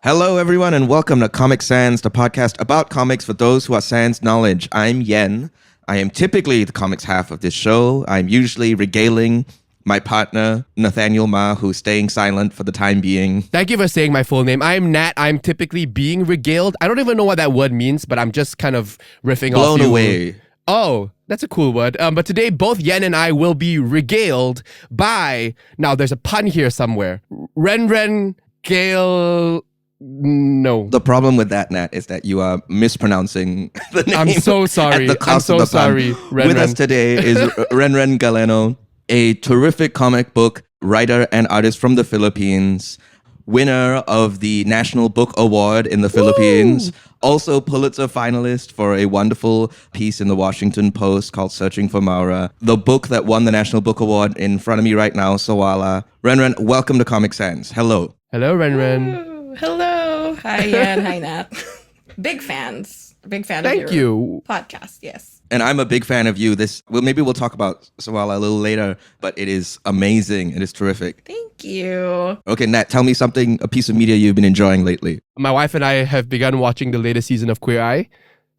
Hello, everyone, and welcome to Comic Sans, the podcast about comics for those who are sans knowledge. I'm Yan. I am typically the comics half of this show. I'm usually regaling my partner, Nathaniel Ma, who's staying silent for the time being. Thank you for saying my full name. I'm Nat. I'm typically being regaled. I don't even know what that word means, but I'm just kind of riffing off you. Blown away. Oh, that's a cool word. But today, both Yan and I will be regaled by, now there's a pun here somewhere, Renren Galeno. No. The problem with that, Nat, is that you are mispronouncing the name. I'm so sorry. I'm so sorry. With us today is Renren Galeno, a terrific comic book writer and artist from the Philippines, winner of the National Book Award in the Philippines, also Pulitzer finalist for a wonderful piece in the Washington Post called Searching for Maura, the book that won the National Book Award in front of me right now, Sawala. Renren, welcome to Comic Sans. Hello. Hello, Renren. Ooh, hello. Hi, Yan. Hi, Nat. Big fans. Big fan of your podcast, yes. And I'm a big fan of you. Maybe we'll talk about Sawala a little later, but it is amazing. It is terrific. Thank you. Okay, Nat, tell me a piece of media you've been enjoying lately. My wife and I have begun watching the latest season of Queer Eye.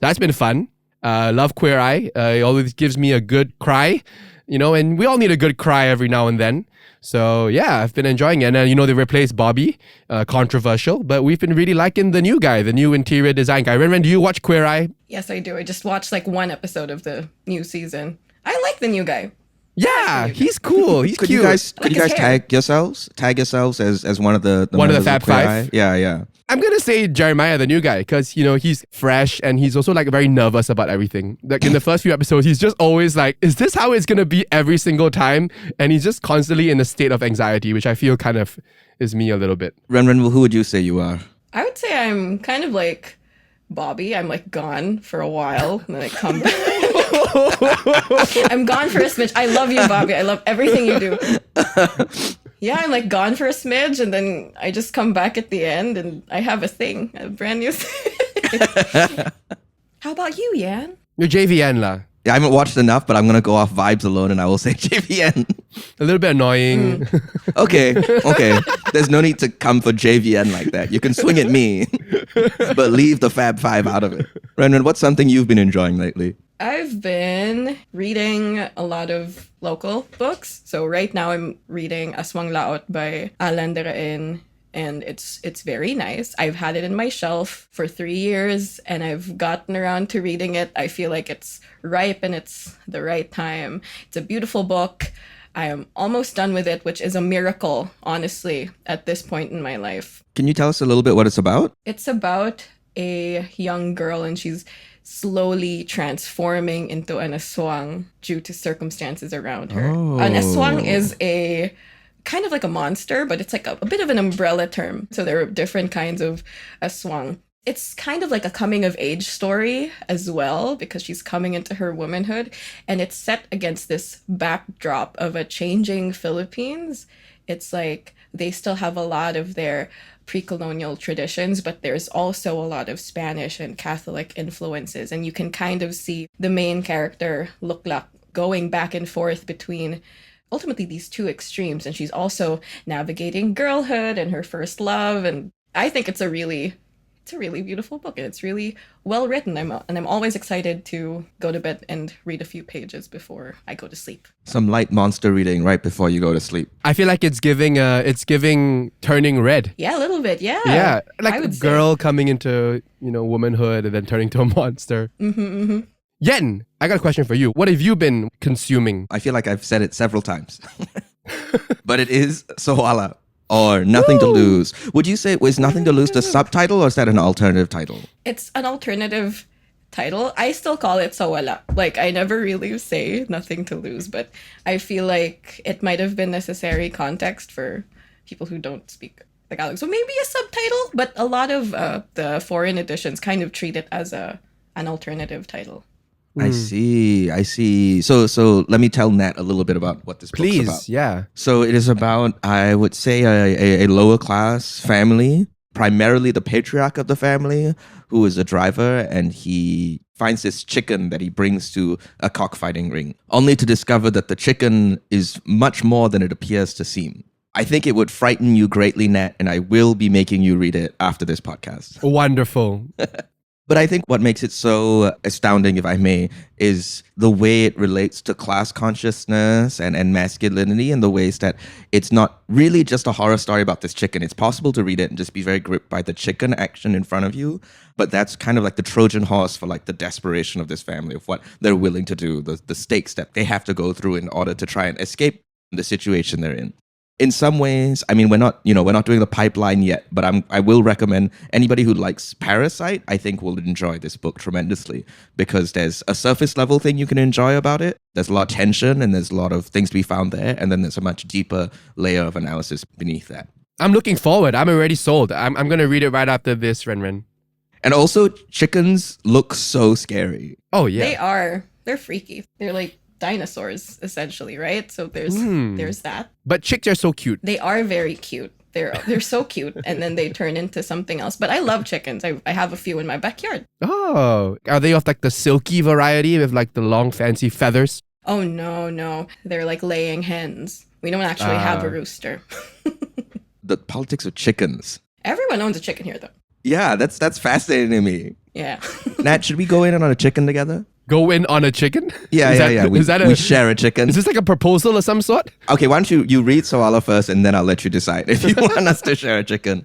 That's been fun. Love Queer Eye. It always gives me a good cry, and we all need a good cry every now and then. So yeah, I've been enjoying it. And they replaced Bobby, controversial, but we've been really liking the new guy, the new interior design guy. Renren, do you watch Queer Eye? Yes, I do. I just watched one episode of the new season. I like the new guy. Yeah, he's cool. He's could cute. Could you guys tag yourselves as one of the one of the Fab Queer Five? Eye? Yeah. I'm gonna say Jeremiah, the new guy, because he's fresh and he's also very nervous about everything. Like in the first few episodes, he's just always like, "Is this how it's gonna be every single time?" And he's just constantly in a state of anxiety, which I feel kind of is me a little bit. Renren, who would you say you are? I would say I'm kind of like Bobby. I'm gone for a while and then I come back. I'm gone for a smidge. I love you, Bobby. I love everything you do. Yeah, I'm gone for a smidge and then I just come back at the end and I have a brand new thing. How about you, Yan? You're JVN lah. Yeah, I haven't watched enough, but I'm going to go off vibes alone and I will say JVN. A little bit annoying. Okay. There's no need to come for JVN like that. You can swing at me, but leave the Fab Five out of it. Renren, what's something you've been enjoying lately? I've been reading a lot of local books. So right now I'm reading Aswang Laot by Ren, and it's very nice. I've had it in my shelf for 3 years and I've gotten around to reading it. I feel like it's ripe and it's the right time. It's a beautiful book. I am almost done with it, which is a miracle, honestly, at this point in my life. Can you tell us a little bit what it's about? It's about a young girl and she's slowly transforming into an aswang due to circumstances around her. Oh. An aswang is a kind of like a monster, but it's a bit of an umbrella term. So there are different kinds of aswang. It's kind of like a coming of age story as well, because she's coming into her womanhood, and it's set against this backdrop of a changing Philippines. It's they still have a lot of their pre-colonial traditions, but there's also a lot of Spanish and Catholic influences, and you can kind of see the main character, Luklak, going back and forth between ultimately these two extremes, and she's also navigating girlhood and her first love, and I think it's a really beautiful book, and it's really well written. I'm always excited to go to bed and read a few pages before I go to sleep. Some light monster reading right before you go to sleep. I feel like it's giving Turning Red. Yeah, a little bit. Yeah. Yeah, like a girl coming into womanhood and then turning to a monster. Mm-hmm. Yen, I got a question for you. What have you been consuming? I feel like I've said it several times. But it is Sawala or Nothing to Lose. Would you say was Nothing to Lose the subtitle, or is that an alternative title? It's an alternative title. I still call it Sawala. I never really say Nothing to Lose, but I feel like it might have been necessary context for people who don't speak Tagalog. So maybe a subtitle, but a lot of the foreign editions kind of treat it as an alternative title. I see. So let me tell Nat a little bit about what this book's about. Please, yeah. So it is about, I would say, a lower class family, primarily the patriarch of the family, who is a driver, and he finds this chicken that he brings to a cockfighting ring, only to discover that the chicken is much more than it appears to seem. I think it would frighten you greatly, Nat, and I will be making you read it after this podcast. Wonderful. But I think what makes it so astounding, if I may, is the way it relates to class consciousness and masculinity, and the ways that it's not really just a horror story about this chicken. It's possible to read it and just be very gripped by the chicken action in front of you. But that's kind of like the Trojan horse for like the desperation of this family, of what they're willing to do, the stakes that they have to go through in order to try and escape the situation they're in. In some ways, I mean, we're not doing the pipeline yet, but I will recommend anybody who likes Parasite, I think will enjoy this book tremendously, because there's a surface level thing you can enjoy about it. There's a lot of tension and there's a lot of things to be found there. And then there's a much deeper layer of analysis beneath that. I'm looking forward. I'm already sold. I'm going to read it right after this, Renren. And also, chickens look so scary. Oh, yeah. They are. They're freaky. They're like dinosaurs, essentially, right? So there's that. But chicks are so cute. They are very cute. They're so cute, and then they turn into something else. But I love chickens. I have a few in my backyard. Oh, are they of like the silky variety with like the long fancy feathers? Oh no, they're like laying hens. We don't actually have a rooster. The politics of chickens. Everyone owns a chicken here, though. Yeah, that's fascinating to me. Yeah. Nat, should we go in on a chicken together? Go in on a chicken? Yeah. We share a chicken. Is this like a proposal of some sort? Okay, why don't you read Soala first, and then I'll let you decide if you want us to share a chicken.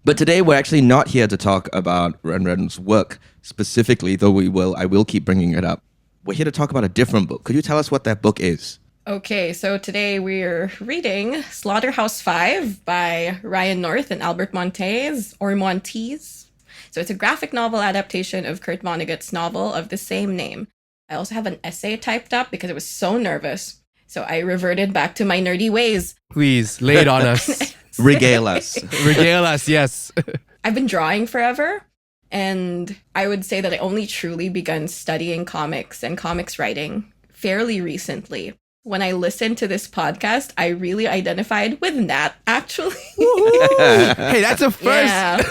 But today we're actually not here to talk about Renren's work specifically, though I will keep bringing it up. We're here to talk about a different book. Could you tell us what that book is? Okay, so today we're reading Slaughterhouse-Five by Ryan North and Albert Monteys, or Monteys. So it's a graphic novel adaptation of Kurt Vonnegut's novel of the same name. I also have an essay typed up because I was so nervous. So I reverted back to my nerdy ways. Please, lay it on us. Regale us. Regale us, yes. I've been drawing forever, and I would say that I only truly begun studying comics and comics writing fairly recently. When I listened to this podcast, I really identified with Nat, actually. Hey, that's a first. Yeah.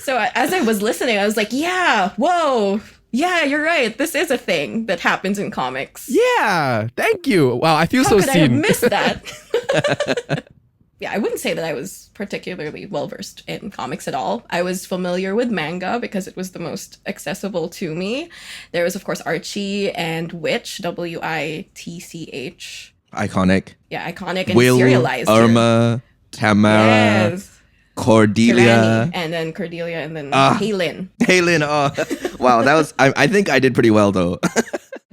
So as I was listening, I was like, yeah, whoa. Yeah, you're right. This is a thing that happens in comics. Yeah, thank you. Wow, I feel How so could I have seen. missed that? Yeah, I wouldn't say that I was particularly well-versed in comics at all. I was familiar with manga because it was the most accessible to me. There was, of course, Archie and Witch, Witch. Iconic. Yeah, iconic and Will, serialized. Irma, Tamara, Yes. Cordelia. Tirani, and then Cordelia, and then Halen. Halen, wow, that was, I think I did pretty well though.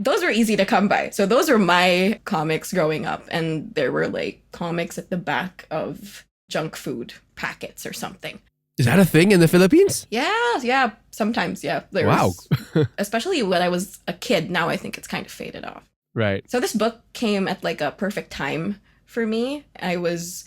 Those were easy to come by. So those were my comics growing up. And there were like comics at the back of junk food packets or something. Is that a thing in the Philippines? Yeah. Sometimes, yeah. There Wow. was, especially when I was a kid. Now I think it's kind of faded off. Right. So this book came at like a perfect time for me. I was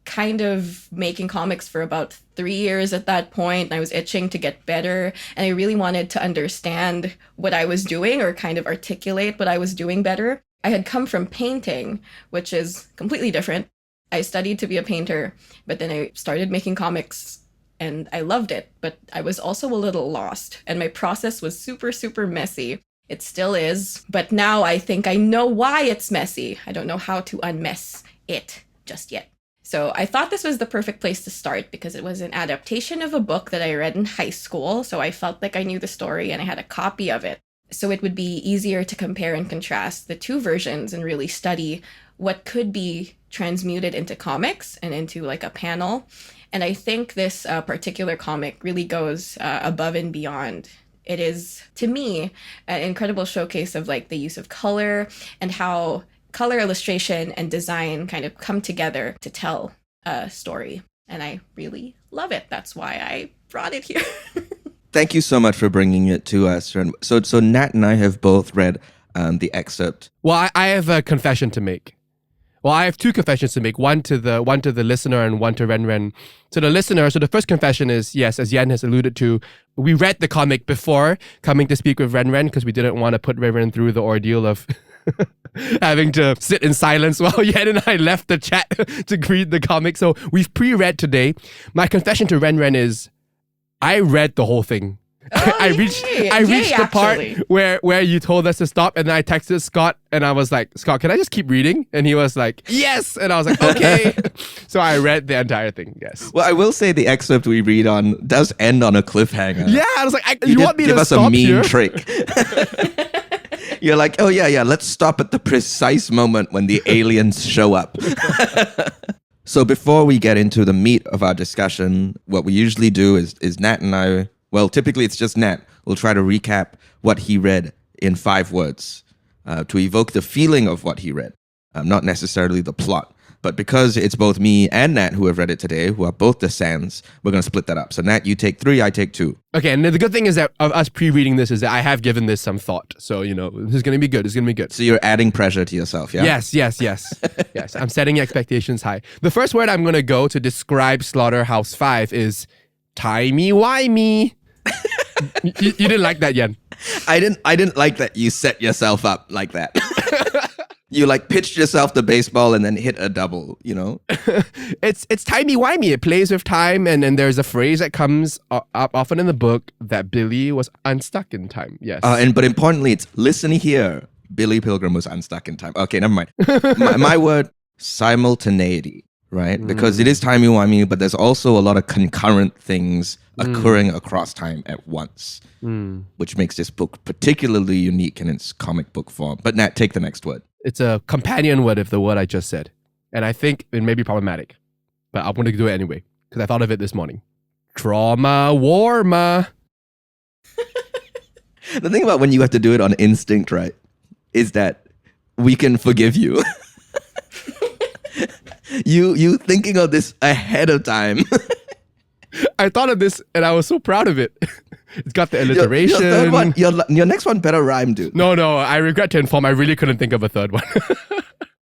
kind of making comics for about 3 years at that point, and I was itching to get better, and I really wanted to understand what I was doing or kind of articulate what I was doing better. I had come from painting, which is completely different. I studied to be a painter, but then I started making comics and I loved it, but I was also a little lost, and my process was super, super messy. It still is, but now I think I know why it's messy. I don't know how to unmess it just yet. So I thought this was the perfect place to start because it was an adaptation of a book that I read in high school. So I felt like I knew the story and I had a copy of it. So it would be easier to compare and contrast the two versions and really study what could be transmuted into comics and into like a panel. And I think this particular comic really goes above and beyond. It is, to me, an incredible showcase of like the use of color and how color illustration and design kind of come together to tell a story. And I really love it. That's why I brought it here. Thank you so much for bringing it to us. So Nat and I have both read the excerpt. Well, I have a confession to make. Well, I have two confessions to make. One to the listener and one to Renren. To the listener, so the first confession is, yes, as Yan has alluded to, we read the comic before coming to speak with Renren because we didn't want to put Renren through the ordeal of having to sit in silence while Yan and I left the chat to read the comic. So we've pre-read today. My confession to Renren is I read the whole thing. I reached the part actually. where you told us to stop, and then I texted Scott, and I was like, Scott, can I just keep reading? And he was like, yes, and I was like, okay. So I read the entire thing. Yes. Well, I will say the excerpt we read on does end on a cliffhanger. Yeah, I was like, You you did want me give to us stop a mean here? trick. You're like, oh yeah, let's stop at the precise moment when the aliens show up. So before we get into the meat of our discussion, what we usually do is Nat and I, well, typically it's just Nat, we'll try to recap what he read in 5 words to evoke the feeling of what he read, not necessarily the plot. But because it's both me and Nat who have read it today, who are both the Sans, we're going to split that up. So Nat, you take 3, I take 2. Okay, and the good thing is that of us pre-reading this is that I have given this some thought. So, this is going to be good. It's going to be good. So you're adding pressure to yourself, yeah? Yes. Yes, I'm setting expectations high. The first word I'm going to go to describe Slaughterhouse-Five is timey-wimey. you didn't like that, Yan? I didn't like that you set yourself up like that. You pitched yourself the baseball and then hit a double, It's timey-wimey. It plays with time, and then there's a phrase that comes up often in the book that Billy was unstuck in time. Yes. But importantly, it's listen here. Billy Pilgrim was unstuck in time. Okay, never mind. my word, simultaneity, right? Because it is timey-wimey, but there's also a lot of concurrent things occurring across time at once, which makes this book particularly unique in its comic book form. But Nat, take the next word. It's a companion word of the word I just said. And I think it may be problematic. But I'm going to do it anyway. Because I thought of it this morning. Trauma-warma. The thing about when you have to do it on instinct, right, is that we can forgive you. You thinking of this ahead of time. I thought of this and I was so proud of it. It's got the alliteration. Your third one, your next one better rhyme, dude. No, I regret to inform I really couldn't think of a third one.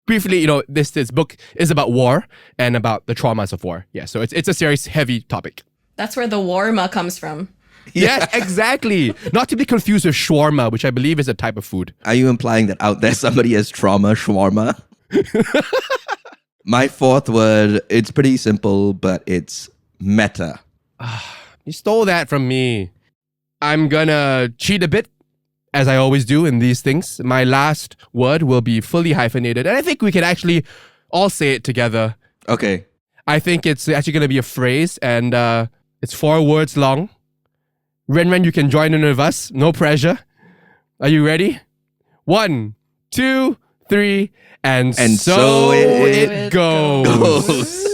Briefly, this book is about war and about the traumas of war. Yeah, so it's a serious, heavy topic. That's where the warma comes from. Yes, exactly. Not to be confused with shawarma, which I believe is a type of food. Are you implying that out there somebody has shawarma? My 4th word, it's pretty simple, but it's meta. You stole that from me. I'm gonna cheat a bit, as I always do in these things. My last word will be fully hyphenated, and I think we can actually all say it together. Okay. I think it's actually gonna be a phrase, and it's 4 words long. Renren, you can join in with us. No pressure. Are you ready? 1, 2, 3, and so it goes.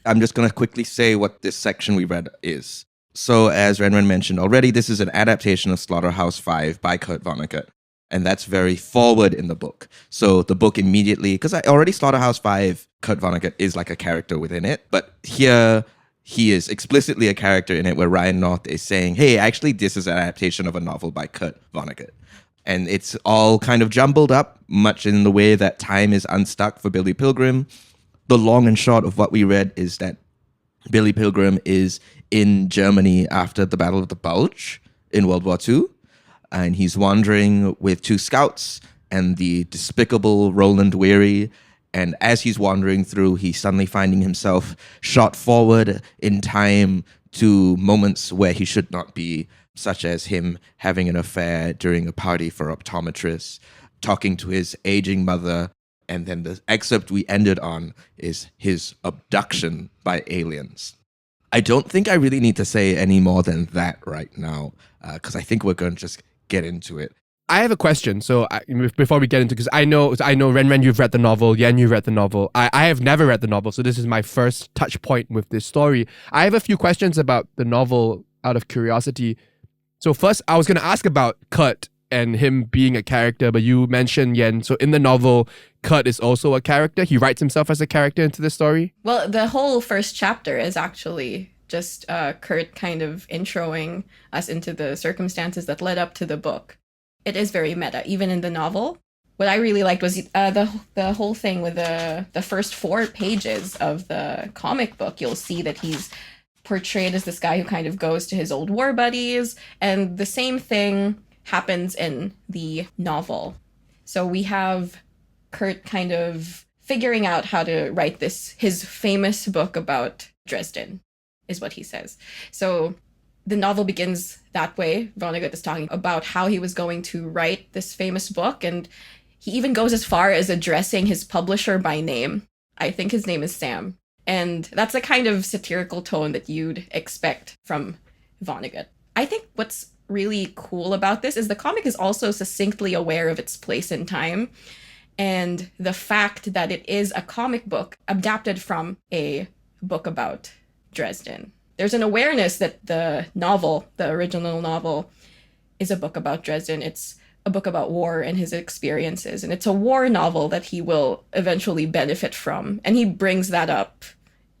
I'm just going to quickly say what this section we read is. So as Renren mentioned already, this is an adaptation of Slaughterhouse-Five by Kurt Vonnegut. And that's very forward in the book. So the book immediately, because already Slaughterhouse-Five, Kurt Vonnegut is like a character within it. But here, he is explicitly a character in it where Ryan North is saying, hey, actually, this is an adaptation of a novel by Kurt Vonnegut. And it's all kind of jumbled up, much in the way that time is unstuck for Billy Pilgrim. The long and short of what we read is that Billy Pilgrim is in Germany after the Battle of the Bulge in World War II. And he's wandering with 2 scouts and the despicable Roland Weary. And as he's wandering through, he's suddenly finding himself shot forward in time to moments where he should not be, such as him having an affair during a party for optometrists, talking to his aging mother. And then the excerpt we ended on is his abduction by aliens. I don't think I really need to say any more than that right now, because I think we're going to just get into it. I have a question. So before we get into, because I know Renren, you've read the novel. Yan, you've read the novel. I have never read the novel, so this is my first touch point with this story. I have a few questions about the novel out of curiosity. So first, I was going to ask about Kurt and him being a character, but you mentioned Yan. So in the novel, Kurt is also a character. He writes himself as a character into the story. Well, the whole first chapter is actually just Kurt kind of introing us into the circumstances that led up to the book. It is very meta, even in the novel. What I really liked was the whole thing with the first 4 pages of the comic book. You'll see that he's portrayed as this guy who kind of goes to his old war buddies, and the same thing happens in the novel. So we have Kurt kind of figuring out how to write his famous book about Dresden, is what he says. So The novel begins that way. Vonnegut is talking about how he was going to write this famous book, and he even goes as far as addressing his publisher by name. I think his name is Sam. And that's the kind of satirical tone that you'd expect from Vonnegut. I think what's really cool about this is the comic is also succinctly aware of its place in time, and the fact that it is a comic book adapted from a book about Dresden. There's an awareness that the novel, the original novel, is a book about Dresden. It's a book about war and his experiences, and it's a war novel that he will eventually benefit from, and he brings that up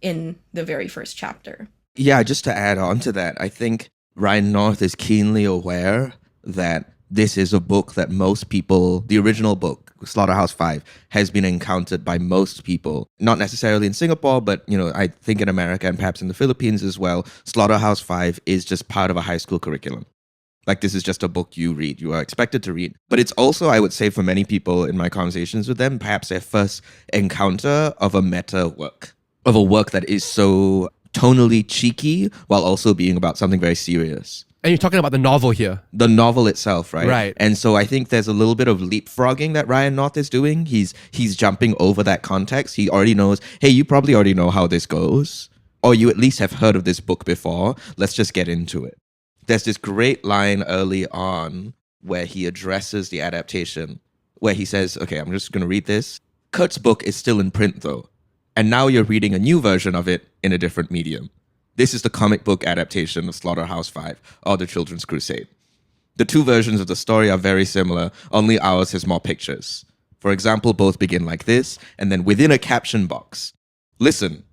in the very first chapter. Yeah, just to add on to that, I think Ryan North is keenly aware that this is a book that most people, the original book, Slaughterhouse-Five, has been encountered by most people. Not necessarily in Singapore, but, I think in America and perhaps in the Philippines as well, Slaughterhouse-Five is just part of a high school curriculum. Like, this is just a book you read, you are expected to read. But it's also, I would say, for many people in my conversations with them, perhaps their first encounter of a meta work, of a work that is so tonally cheeky while also being about something very serious. And you're talking about the novel here. The novel itself, right? Right. And so I think there's a little bit of leapfrogging that Ryan North is doing. He's jumping over that context. He already knows, hey, you probably already know how this goes. Or you at least have heard of this book before. Let's just get into it. There's this great line early on where he addresses the adaptation, where he says, okay, I'm just going to read this. Kurt's book is still in print, though. And now you're reading a new version of it in a different medium. This is the comic book adaptation of Slaughterhouse-Five, or The Children's Crusade. The two versions of the story are very similar, only ours has more pictures. For example, both begin like this, and then within a caption box, listen,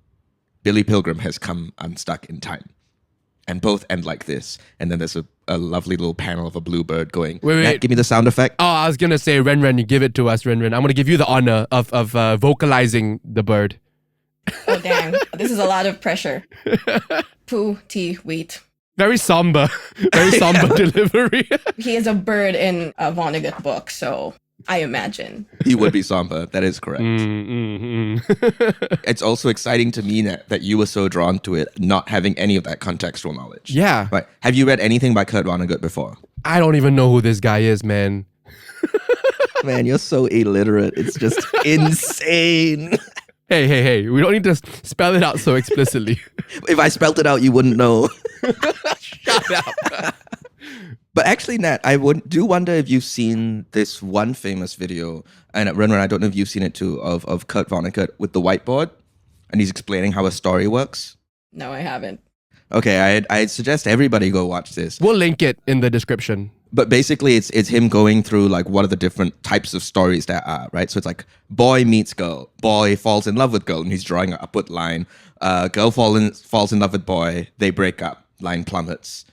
Billy Pilgrim has come unstuck in time. And both end like this, and then there's a lovely little panel of a bluebird going, Wait. Nat, give me the sound effect. Oh, I was going to say, Renren, you give it to us, Renren. I'm going to give you the honor of vocalizing the bird. Oh, dang. This is a lot of pressure. Poo-tee-weet. Very somber. Very somber delivery. He is a bird in a Vonnegut book, so I imagine. He would be somber. That is correct. It's also exciting to me, Nat, that you were so drawn to it, not having any of that contextual knowledge. Yeah. Right. Have you read anything by Kurt Vonnegut before? I don't even know who this guy is, man. Man, you're so illiterate. It's just insane. Hey. We don't need to spell it out so explicitly. If I spelt it out, you wouldn't know. Shut up. But actually, Nat, I do wonder if you've seen this one famous video, and Renren, I don't know if you've seen it too, of Kurt Vonnegut with the whiteboard, and he's explaining how a story works. No, I haven't. Okay, I'd suggest everybody go watch this. We'll link it in the description. But basically, it's him going through like what are the different types of stories there are, right? So it's like boy meets girl, boy falls in love with girl, and he's drawing an upward line. Girl falls in love with boy, they break up, line plummets.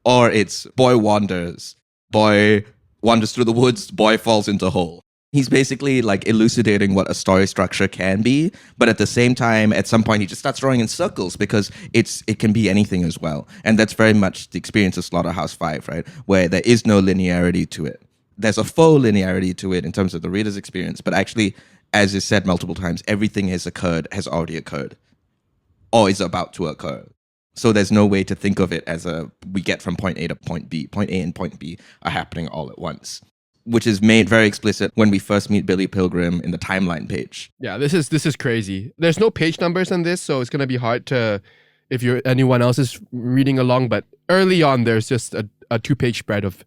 Or it's boy wanders through the woods, boy falls into hole. He's basically like elucidating what a story structure can be, but at the same time, at some point, he just starts drawing in circles because it can be anything as well. And that's very much the experience of Slaughterhouse-Five, right? Where there is no linearity to it. There's a faux linearity to it in terms of the reader's experience, but actually, as is said multiple times, everything has already occurred, or is about to occur. So there's no way to think of it as we get from point A to point B. Point A and point B are happening all at once, which is made very explicit when we first meet Billy Pilgrim in the timeline page. Yeah, this is crazy. There's no page numbers on this, so it's gonna be hard to, if anyone else is reading along. But early on, there's just a 2-page spread of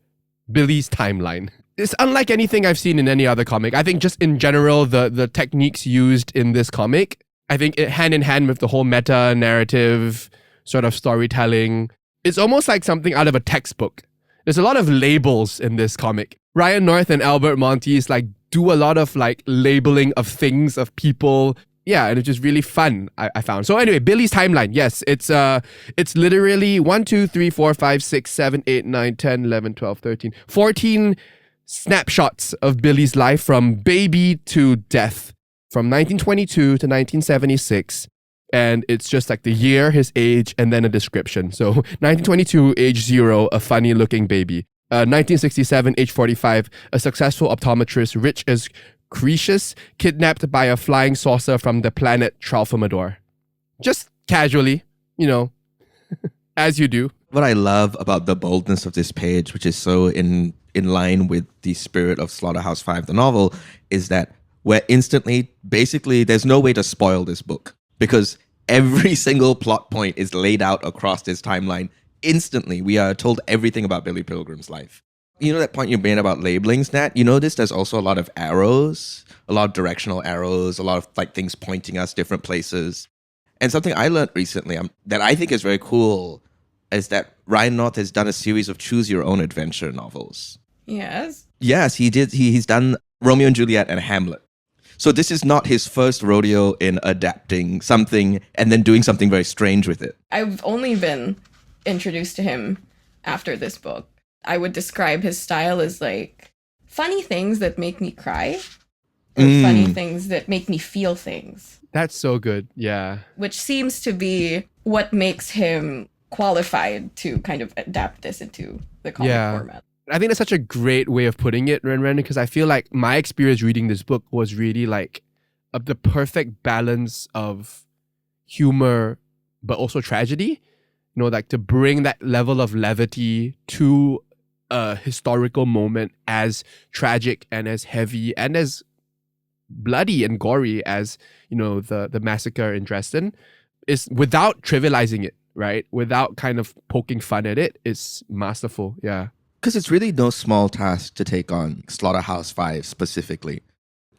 Billy's timeline. It's unlike anything I've seen in any other comic. I think just in general, the techniques used in this comic, I think hand in hand with the whole meta narrative sort of storytelling, it's almost like something out of a textbook. There's a lot of labels in this comic. Ryan North and Albert Monteys like do a lot of like labeling of things, of people. Yeah, and it's just really fun, I found. So anyway, Billy's timeline. Yes, it's literally 1, 2, 3, 4, 5, 6, 7, 8, 9, 10, 11, 12, 13, 14 snapshots of Billy's life from baby to death, from 1922 to 1976. And it's just like the year, his age, and then a description. So 1922, age 0, a funny looking baby. 1967, age 45, a successful optometrist, rich as Cretius, kidnapped by a flying saucer from the planet Tralfamador. Just casually, as you do. What I love about the boldness of this page, which is so in line with the spirit of Slaughterhouse-Five, the novel, is that we're instantly, basically, there's no way to spoil this book because every single plot point is laid out across this timeline. Instantly, we are told everything about Billy Pilgrim's life. You know that point you made about labelings, Nat? You notice there's also a lot of arrows, a lot of directional arrows, a lot of like things pointing us different places. And something I learned recently that I think is very cool is that Ryan North has done a series of choose your own adventure novels. Yes. Yes, he did. He's done Romeo and Juliet and Hamlet. So this is not his first rodeo in adapting something and then doing something very strange with it. I've only been introduced to him after this book. I would describe his style as like funny things that make me cry or funny things that make me feel things. That's so good. Yeah. Which seems to be what makes him qualified to kind of adapt this into the comic format. I think that's such a great way of putting it, Renren, because I feel like my experience reading this book was really like the perfect balance of humor, but also tragedy. You know, like to bring that level of levity to a historical moment as tragic and as heavy and as bloody and gory as, you know, the massacre in Dresden is without trivializing it, right? Without kind of poking fun at it. It's masterful. Yeah. Because it's really no small task to take on Slaughterhouse-Five specifically.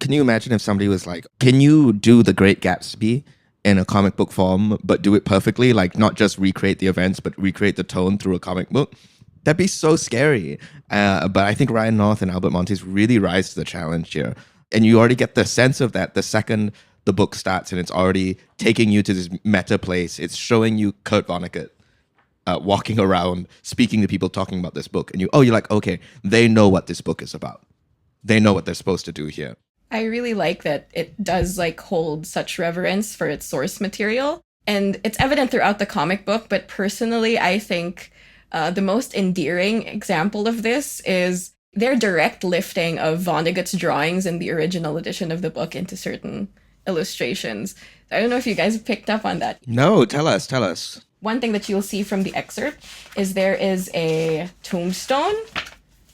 Can you imagine if somebody was like, can you do The Great Gatsby in a comic book form, but do it perfectly? Like not just recreate the events, but recreate the tone through a comic book? That'd be so scary. But I think Ryan North and Albert Monteys really rise to the challenge here. And you already get the sense of that the second the book starts, and it's already taking you to this meta place. It's showing you Kurt Vonnegut walking around, speaking to people, talking about this book. And you're like, okay, they know what this book is about. They know what they're supposed to do here. I really like that it does like hold such reverence for its source material. And it's evident throughout the comic book, but personally, I think the most endearing example of this is their direct lifting of Vonnegut's drawings in the original edition of the book into certain illustrations. I don't know if you guys picked up on that. No, tell us. One thing that you'll see from the excerpt is there is a tombstone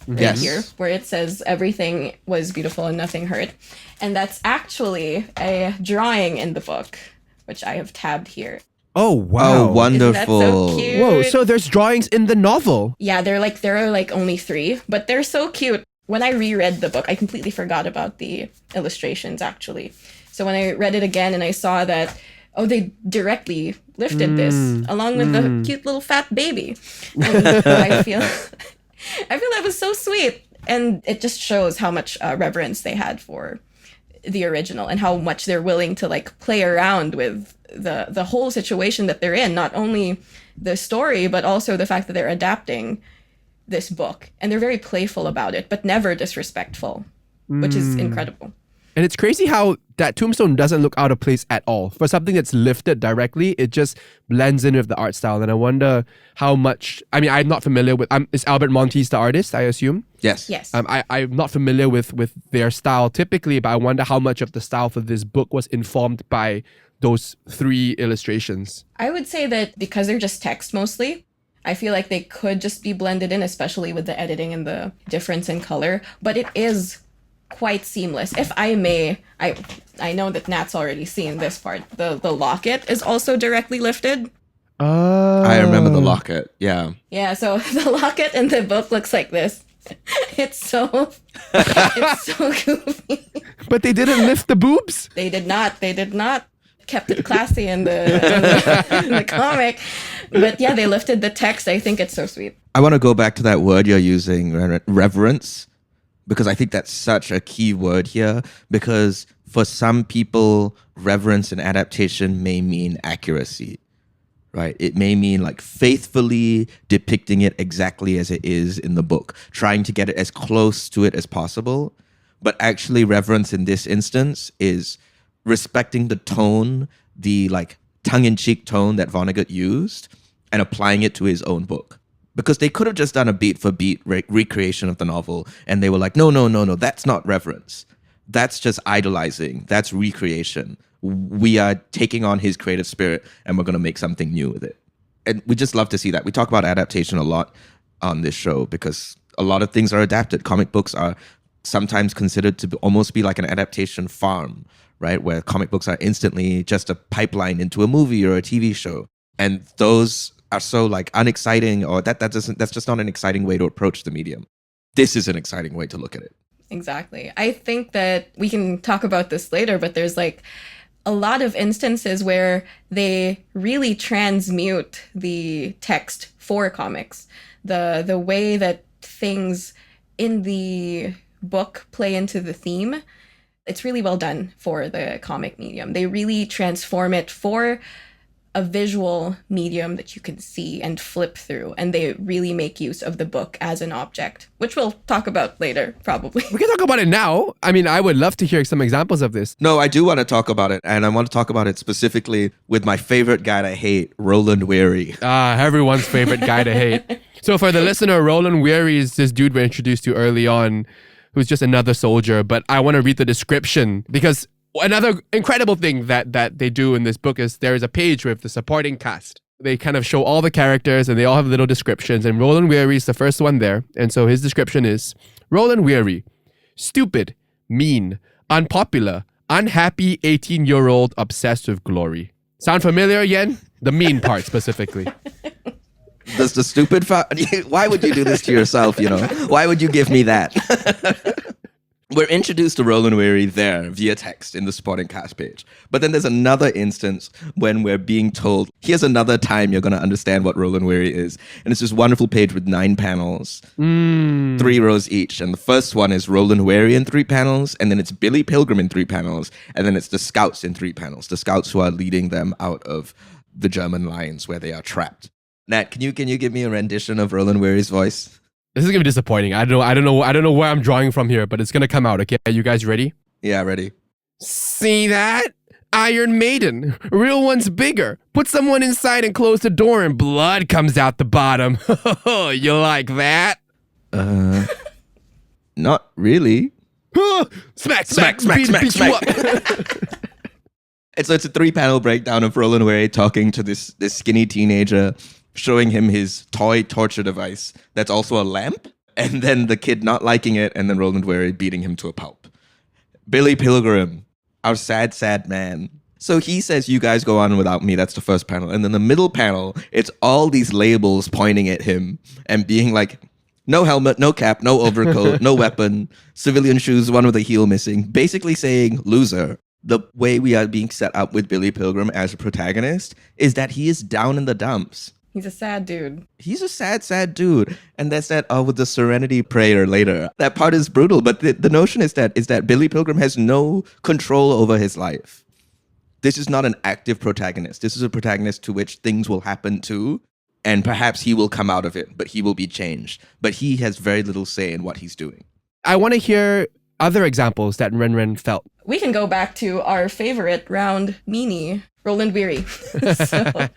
right here where it says everything was beautiful and nothing hurt. And that's actually a drawing in the book, which I have tabbed here. Oh, wow. Oh, wonderful. Isn't that so cute? Whoa, so there's drawings in the novel. Yeah, there are like only 3, but they're so cute. When I reread the book, I completely forgot about the illustrations, actually. So when I read it again and I saw that, they directly lifted this along with the cute little fat baby. And I feel that was so sweet. And it just shows how much reverence they had for the original and how much they're willing to like play around with the whole situation that they're in, not only the story, but also the fact that they're adapting this book. And they're very playful about it, but never disrespectful, which is incredible. And it's crazy how that tombstone doesn't look out of place at all. For something that's lifted directly, it just blends in with the art style. And I wonder how much, I mean, I'm not familiar with, is Albert Monteys the artist, I assume? Yes. I'm not familiar with their style typically, but I wonder how much of the style for this book was informed by those 3 illustrations. I would say that because they're just text mostly, I feel like they could just be blended in, especially with the editing and the difference in color. But it is quite seamless. If I may, I know that Nat's already seen this part. The locket is also directly lifted. I remember the locket. Yeah. Yeah, so the locket in the book looks like this. It's so goofy. But they didn't lift the boobs? They did not. Kept it classy in the comic. But yeah, they lifted the text. I think it's so sweet. I want to go back to that word you're using, reverence, because I think that's such a key word here, because for some people, reverence in adaptation may mean accuracy, right? It may mean like faithfully depicting it exactly as it is in the book, trying to get it as close to it as possible. But actually reverence in this instance is respecting the tone, the like tongue-in-cheek tone that Vonnegut used and applying it to his own book. Because they could have just done a beat-for-beat recreation of the novel, and they were like, no, that's not reverence. That's just idolizing. That's recreation. We are taking on his creative spirit, and we're going to make something new with it. And we just love to see that. We talk about adaptation a lot on this show because a lot of things are adapted. Comic books are sometimes considered to almost be like an adaptation farm, right? Where comic books are instantly just a pipeline into a movie or a TV show. And those are so like unexciting, or that's just not an exciting way to approach the medium. This is an exciting way to look at it. Exactly. I think that we can talk about this later, but there's like a lot of instances where they really transmute the text for comics. The way that things in the book play into the theme, it's really well done for the comic medium. They really transform it for a visual medium that you can see and flip through, and they really make use of the book as an object, which we'll talk about later, probably. We can talk about it now. I mean, I would love to hear some examples of this. No, I do want to talk about it, and I want to talk about it specifically with my favorite guy to hate, Roland Weary. Everyone's favorite guy to hate. So for the listener, Roland Weary is this dude we're introduced to early on, who's just another soldier, but I want to read the description because another incredible thing that they do in this book is there is a page with the supporting cast. They kind of show all the characters and they all have little descriptions, and Roland Weary is the first one there. And so his description is, Roland Weary, stupid, mean, unpopular, unhappy 18-year-old obsessed with glory. Sound familiar, Yan? The mean part specifically. Does the stupid... Why would you do this to yourself, you know? Why would you give me that? We're introduced to Roland Weary there via text in the supporting cast page. But then there's another instance when we're being told, here's another time you're going to understand what Roland Weary is. And it's this wonderful page with 9 panels, 3 rows each. And the first one is Roland Weary in 3 panels. And then it's Billy Pilgrim in 3 panels. And then it's the scouts in 3 panels. The scouts who are leading them out of the German lines where they are trapped. Nat, can you give me a rendition of Roland Weary's voice? This is gonna be disappointing. I don't know where I'm drawing from here, but it's gonna come out. Okay, are you guys ready? Yeah, ready. See that? Iron Maiden. Real one's bigger. Put someone inside and close the door and blood comes out the bottom. You like that? Not really. Smack. Beat you up. It's a 3-panel breakdown of Roland Weary talking to this skinny teenager, showing him his toy torture device that's also a lamp, and then the kid not liking it, and then Roland Weary beating him to a pulp. Billy Pilgrim, our sad, sad man. So he says, you guys go on without me. That's the first panel. And then the middle panel, it's all these labels pointing at him and being like, no helmet, no cap, no overcoat, no weapon, civilian shoes, one with a heel missing. Basically saying, loser. The way we are being set up with Billy Pilgrim as a protagonist is that he is down in the dumps. He's a sad dude. He's a sad, sad dude. And that's that with the Serenity Prayer later. That part is brutal, but the notion is that Billy Pilgrim has no control over his life. This is not an active protagonist. This is a protagonist to which things will happen to, and perhaps he will come out of it, but he will be changed. But he has very little say in what he's doing. I want to hear other examples that Renren felt. We can go back to our favorite round meanie, Roland Weary. So,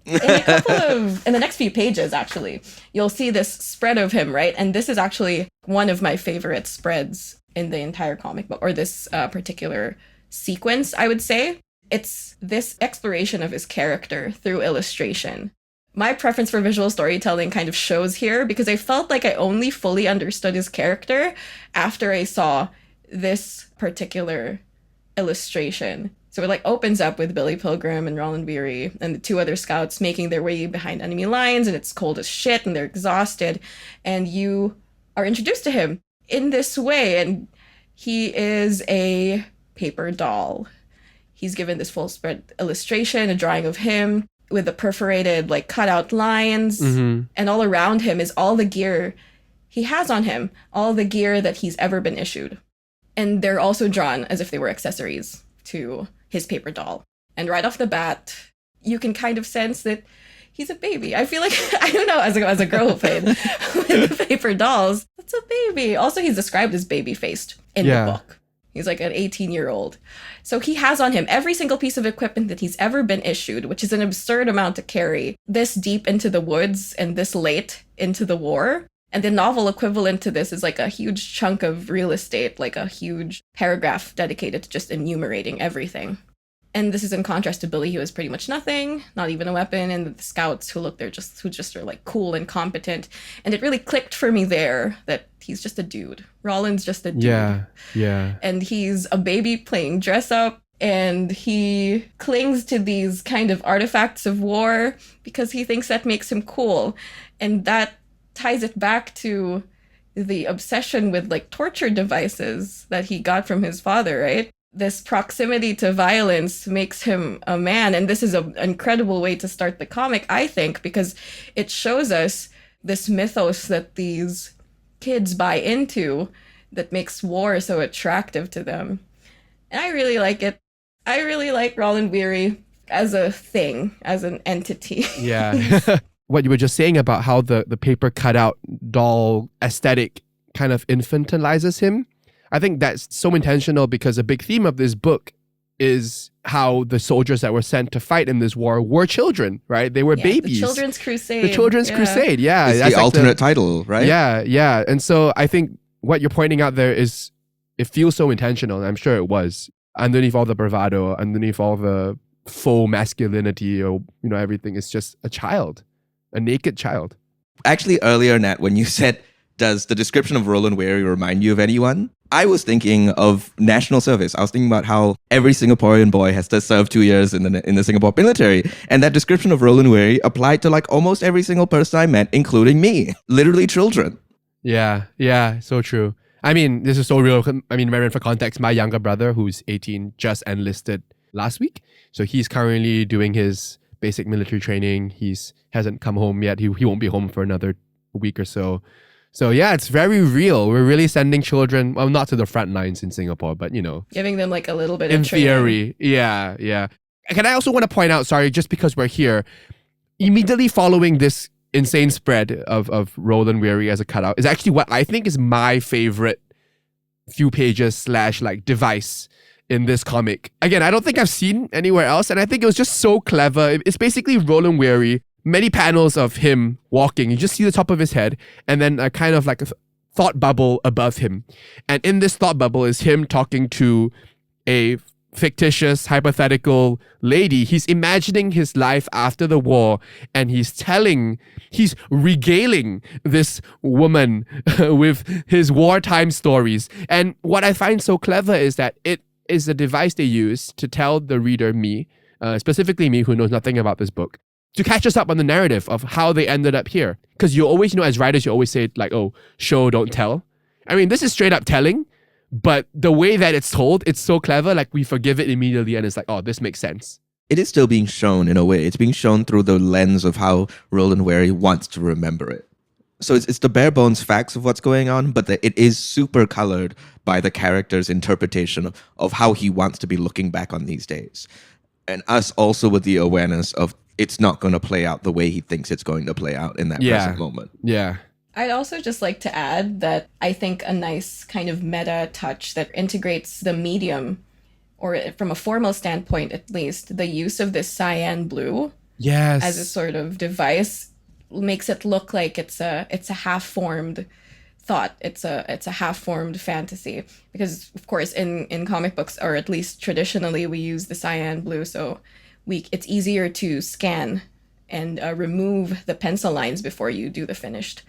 in the next few pages, actually, you'll see this spread of him, right? And this is actually one of my favorite spreads in the entire comic book, or this particular sequence, I would say. It's this exploration of his character through illustration. My preference for visual storytelling kind of shows here because I felt like I only fully understood his character after I saw this particular illustration. So it like opens up with Billy Pilgrim and Roland Weary and the 2 other scouts making their way behind enemy lines, and it's cold as shit and they're exhausted, and you are introduced to him in this way, and he is a paper doll. He's given this full spread illustration, a drawing of him with the perforated like cutout lines, and all around him is all the gear he has on him, all the gear that he's ever been issued. And they're also drawn as if they were accessories to his paper doll. And right off the bat, you can kind of sense that he's a baby. I feel like, I don't know, as a girl who played with the paper dolls, that's a baby. Also, he's described as baby-faced in the book. He's like an 18-year-old. So he has on him every single piece of equipment that he's ever been issued, which is an absurd amount to carry this deep into the woods and this late into the war. And the novel equivalent to this is like a huge chunk of real estate, like a huge paragraph dedicated to just enumerating everything. And this is in contrast to Billy, who is pretty much nothing, not even a weapon, and the scouts who just are like cool and competent. And it really clicked for me there that he's just a dude. Roland's just a dude. Yeah. And he's a baby playing dress up, and he clings to these kind of artifacts of war because he thinks that makes him cool. And that ties it back to the obsession with like torture devices that he got from his father, right? This proximity to violence makes him a man. And this is an incredible way to start the comic, I think, because it shows us this mythos that these kids buy into that makes war so attractive to them. And I really like it. I really like Roland Weary as a thing, as an entity. Yeah. What you were just saying about how the paper cutout doll aesthetic kind of infantilizes him, I think that's so intentional because a big theme of this book is how the soldiers that were sent to fight in this war were children, right? They were babies. The Children's Crusade. The Children's Crusade, yeah. It's that's the alternate title, right? Yeah. And so I think what you're pointing out there is, it feels so intentional, and I'm sure it was. Underneath all the bravado, underneath all the faux masculinity, or everything, is just a child, a naked child. Actually, earlier, Nat, when you said, does the description of Roland Weary remind you of anyone? I was thinking of national service. I was thinking about how every Singaporean boy has to serve 2 years in the Singapore military. And that description of Roland Weary applied to like almost every single person I met, including me. Literally children. Yeah, so true. I mean, this is so real. I mean, Renren, for context, my younger brother, who's 18, just enlisted last week. So he's currently doing his basic military training. Hasn't come home yet. He won't be home for another week or so. So yeah, it's very real. We're really sending children, well, not to the front lines in Singapore, but giving them like a little bit in of training. theory. Yeah. Can I also want to point out, sorry, just because we're here, immediately following this insane spread of Roland Weary as a cutout is actually what I think is my favorite few pages / like device in this comic. Again, I don't think I've seen anywhere else, and I think it was just so clever. It's basically Roland Weary, many panels of him walking. You just see the top of his head, and then a kind of like a thought bubble above him. And in this thought bubble is him talking to a fictitious, hypothetical lady. He's imagining his life after the war, and he's regaling this woman with his wartime stories. And what I find so clever is that it is a device they use to tell the reader, me, specifically me who knows nothing about this book, to catch us up on the narrative of how they ended up here. Because you always, as writers, you always say like, oh, show, don't tell. I mean, this is straight up telling, but the way that it's told, it's so clever, like we forgive it immediately and it's like, oh, this makes sense. It is still being shown in a way. It's being shown through the lens of how Roland Weary wants to remember it. So it's the bare bones facts of what's going on, but it is super colored by the character's interpretation of how he wants to be looking back on these days. And us also with the awareness of it's not going to play out the way he thinks it's going to play out in that present moment. Yeah. I'd also just like to add that I think a nice kind of meta touch that integrates the medium, or from a formal standpoint at least, the use of this cyan blue as a sort of device makes it look like it's a half-formed thought. It's a half-formed fantasy. Because of course in comic books, or at least traditionally, we use the cyan blue, so it's easier to scan and remove the pencil lines before you do the finished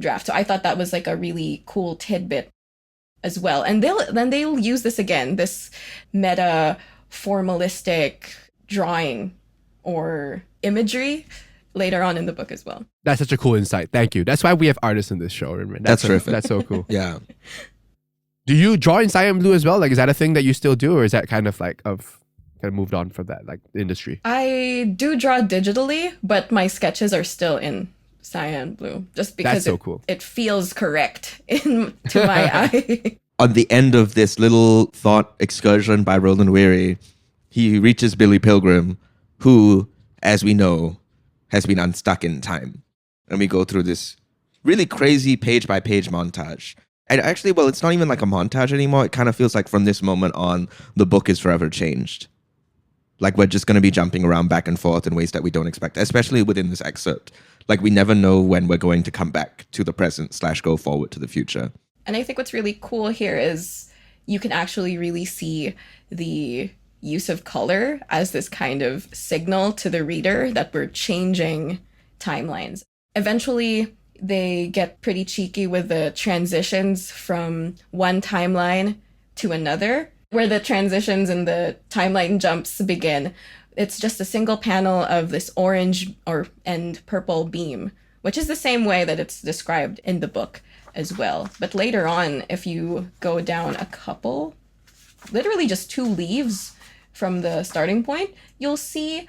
draft. So I thought that was like a really cool tidbit as well. And they'll use this again, this meta formalistic drawing or imagery later on in the book as well. That's such a cool insight. Thank you. That's why we have artists in this show, Renren. That's terrific. That's so cool. Yeah. Do you draw in cyan blue as well? Like, is that a thing that you still do, or is that kind of moved on from that, like the industry? I do draw digitally, but my sketches are still in cyan blue, just because so cool. It feels correct to my eye. On the end of this little thought excursion by Roland Weary, he reaches Billy Pilgrim, who, as we know, has been unstuck in time. And we go through this really crazy page-by-page montage. And actually, well, it's not even like a montage anymore. It kind of feels like from this moment on, the book is forever changed. Like we're just going to be jumping around back and forth in ways that we don't expect, especially within this excerpt. Like we never know when we're going to come back to the present / go forward to the future. And I think what's really cool here is you can actually really see the use of color as this kind of signal to the reader that we're changing timelines. Eventually, they get pretty cheeky with the transitions from one timeline to another, where the transitions and the timeline jumps begin. It's just a single panel of this orange and purple beam, which is the same way that it's described in the book as well. But later on, if you go down a couple, literally just 2 leaves from the starting point, you'll see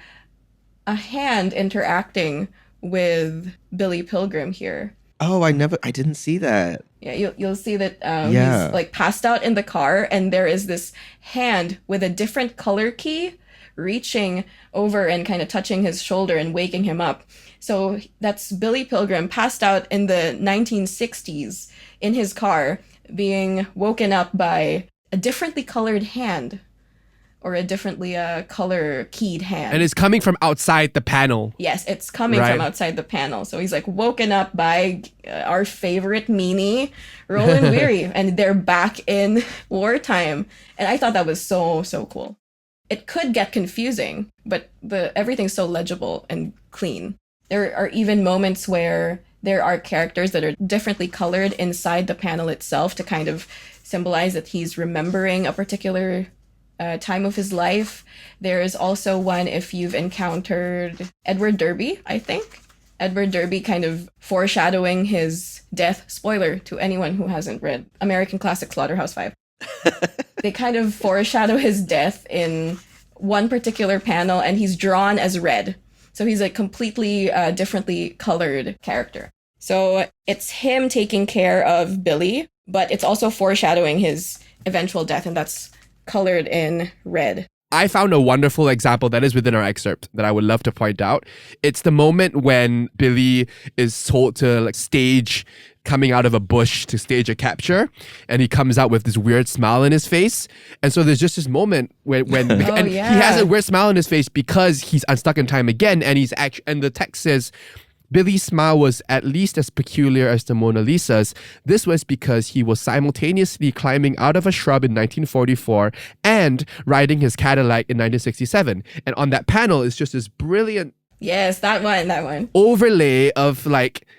a hand interacting with Billy Pilgrim here. Oh, I didn't see that. Yeah, you'll see that he's like passed out in the car, and there is this hand with a different color key reaching over and kind of touching his shoulder and waking him up. So that's Billy Pilgrim passed out in the 1960s in his car, being woken up by a differently colored hand, or a differently color keyed hand. And it's coming from outside the panel. Yes, it's coming from outside the panel. So he's like woken up by our favorite meanie, Roland Weary, and they're back in wartime. And I thought that was so cool. It could get confusing, but everything's so legible and clean. There are even moments where there are characters that are differently colored inside the panel itself to kind of symbolize that he's remembering a particular time of his life. There is also one if you've encountered Edward Derby, I think. Edward Derby kind of foreshadowing his death. Spoiler to anyone who hasn't read American classic Slaughterhouse-Five. They kind of foreshadow his death in one particular panel, and he's drawn as red. So he's a completely differently colored character. So it's him taking care of Billy, but it's also foreshadowing his eventual death, and that's colored in red. I found a wonderful example that is within our excerpt that I would love to point out. It's the moment when Billy is told to stage coming out of a bush to stage a capture, and he comes out with this weird smile in his face. And so there's just this moment when he has a weird smile on his face because he's unstuck in time again, and and the text says, Billy's smile was at least as peculiar as the Mona Lisa's. This was because he was simultaneously climbing out of a shrub in 1944 and riding his Cadillac in 1967. And on that panel is just this brilliant that one overlay of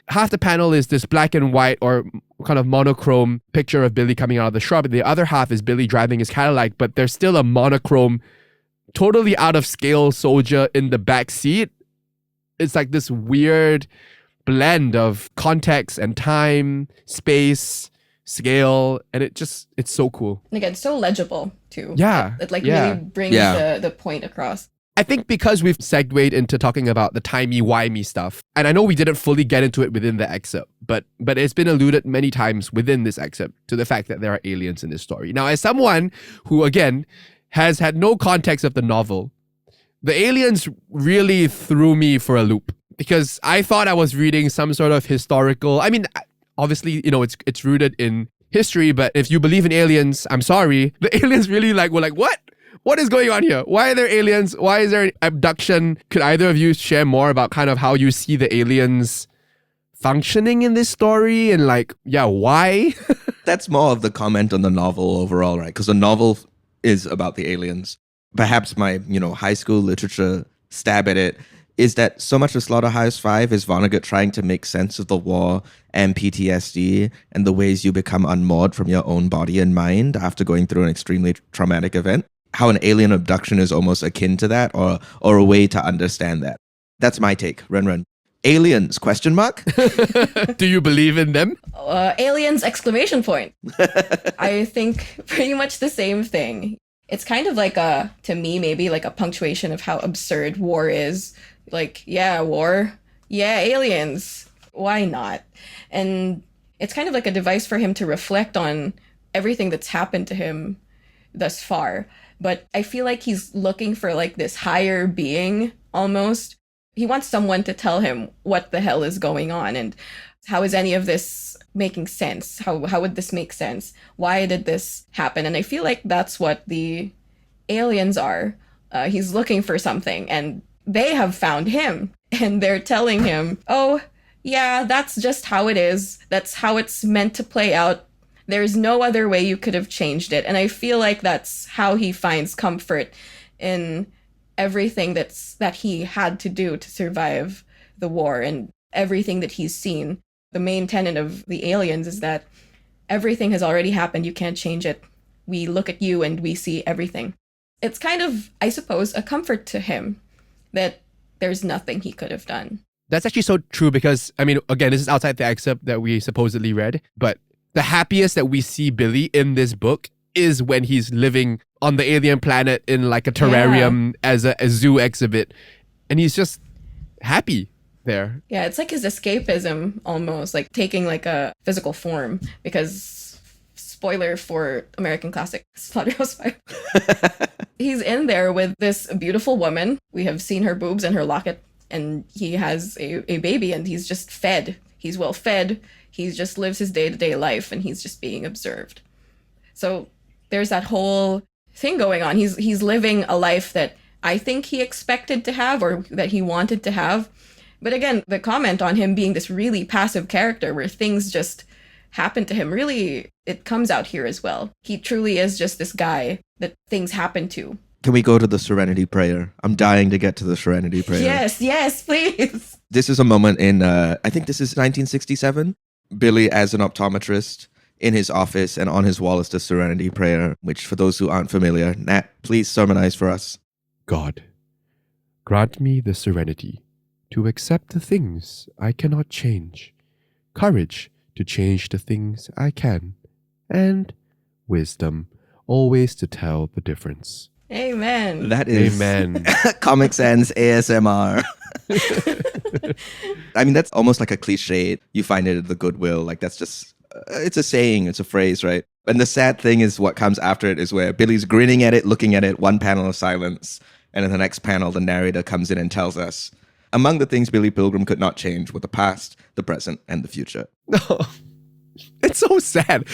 half the panel is this black and white or kind of monochrome picture of Billy coming out of the shrub, and the other half is Billy driving his Cadillac, but there's still a monochrome, totally out of scale soldier in the back seat. It's like this weird blend of context and time, space, scale, and it's so cool. And again, so legible too. Yeah. It really brings the point across. I think because we've segued into talking about the timey-wimey stuff, and I know we didn't fully get into it within the excerpt, but it's been alluded many times within this excerpt to the fact that there are aliens in this story. Now, as someone who, again, has had no context of the novel, the aliens really threw me for a loop because I thought I was reading some sort of historical... I mean, obviously, it's rooted in history, but if you believe in aliens, I'm sorry. The aliens really were like, what? What is going on here? Why are there aliens? Why is there an abduction? Could either of you share more about kind of how you see the aliens functioning in this story and why? That's more of the comment on the novel overall, right? Because the novel is about the aliens. Perhaps my, high school literature stab at it is that so much of Slaughterhouse-Five is Vonnegut trying to make sense of the war and PTSD and the ways you become unmoored from your own body and mind after going through an extremely traumatic event. How an alien abduction is almost akin to that, or a way to understand that. That's my take. Renren. Aliens, question mark? Do you believe in them? Aliens, exclamation point. I think pretty much the same thing. It's kind of to me, maybe a punctuation of how absurd war is. War. Yeah, aliens. Why not? And it's kind of like a device for him to reflect on everything that's happened to him thus far. But I feel like he's looking for this higher being almost. He wants someone to tell him what the hell is going on and how is any of this making sense? How would this make sense? Why did this happen? And I feel like that's what the aliens are. He's looking for something and they have found him and they're telling him, oh, yeah, that's just how it is. That's how it's meant to play out. There's no other way you could have changed it. And I feel like that's how he finds comfort in everything that he had to do to survive the war and everything that he's seen. The main tenet of the aliens is that everything has already happened. You can't change it. We look at you and we see everything. It's kind of, I suppose, a comfort to him that there's nothing he could have done. That's actually so true because, I mean, again, this is outside the excerpt that we supposedly read, but the happiest that we see Billy in this book is when he's living on the alien planet in like a terrarium as a zoo exhibit. And he's just happy there. Yeah, it's like his escapism almost, like taking like a physical form because, spoiler for American classic Slaughterhouse-Five. He's in there with this beautiful woman. We have seen her boobs and her locket, and he has a baby and he's just fed. He's well fed. He just lives his day-to-day life and he's just being observed. So there's that whole thing going on. He's living a life that I think he expected to have or that he wanted to have. But again, the comment on him being this really passive character where things just happen to him, really, it comes out here as well. He truly is just this guy that things happen to. Can we go to the Serenity Prayer? I'm dying to get to the Serenity Prayer. Yes, please. This is a moment in, I think this is 1967. Billy, as an optometrist, in his office and on his wall is the Serenity Prayer, which for those who aren't familiar, Nat, please sermonize for us. God, grant me the serenity to accept the things I cannot change, courage to change the things I can, and wisdom always to tell the difference. Amen. That is Amen. Comic Sans ASMR. I mean, that's almost like a cliche. You find it at the Goodwill. Like, that's just, it's a saying, it's a phrase, right? And the sad thing is what comes after it is where Billy's grinning at it, looking at it, one panel of silence. And in the next panel, the narrator comes in and tells us, among the things Billy Pilgrim could not change were the past, the present, and the future. No. It's so sad.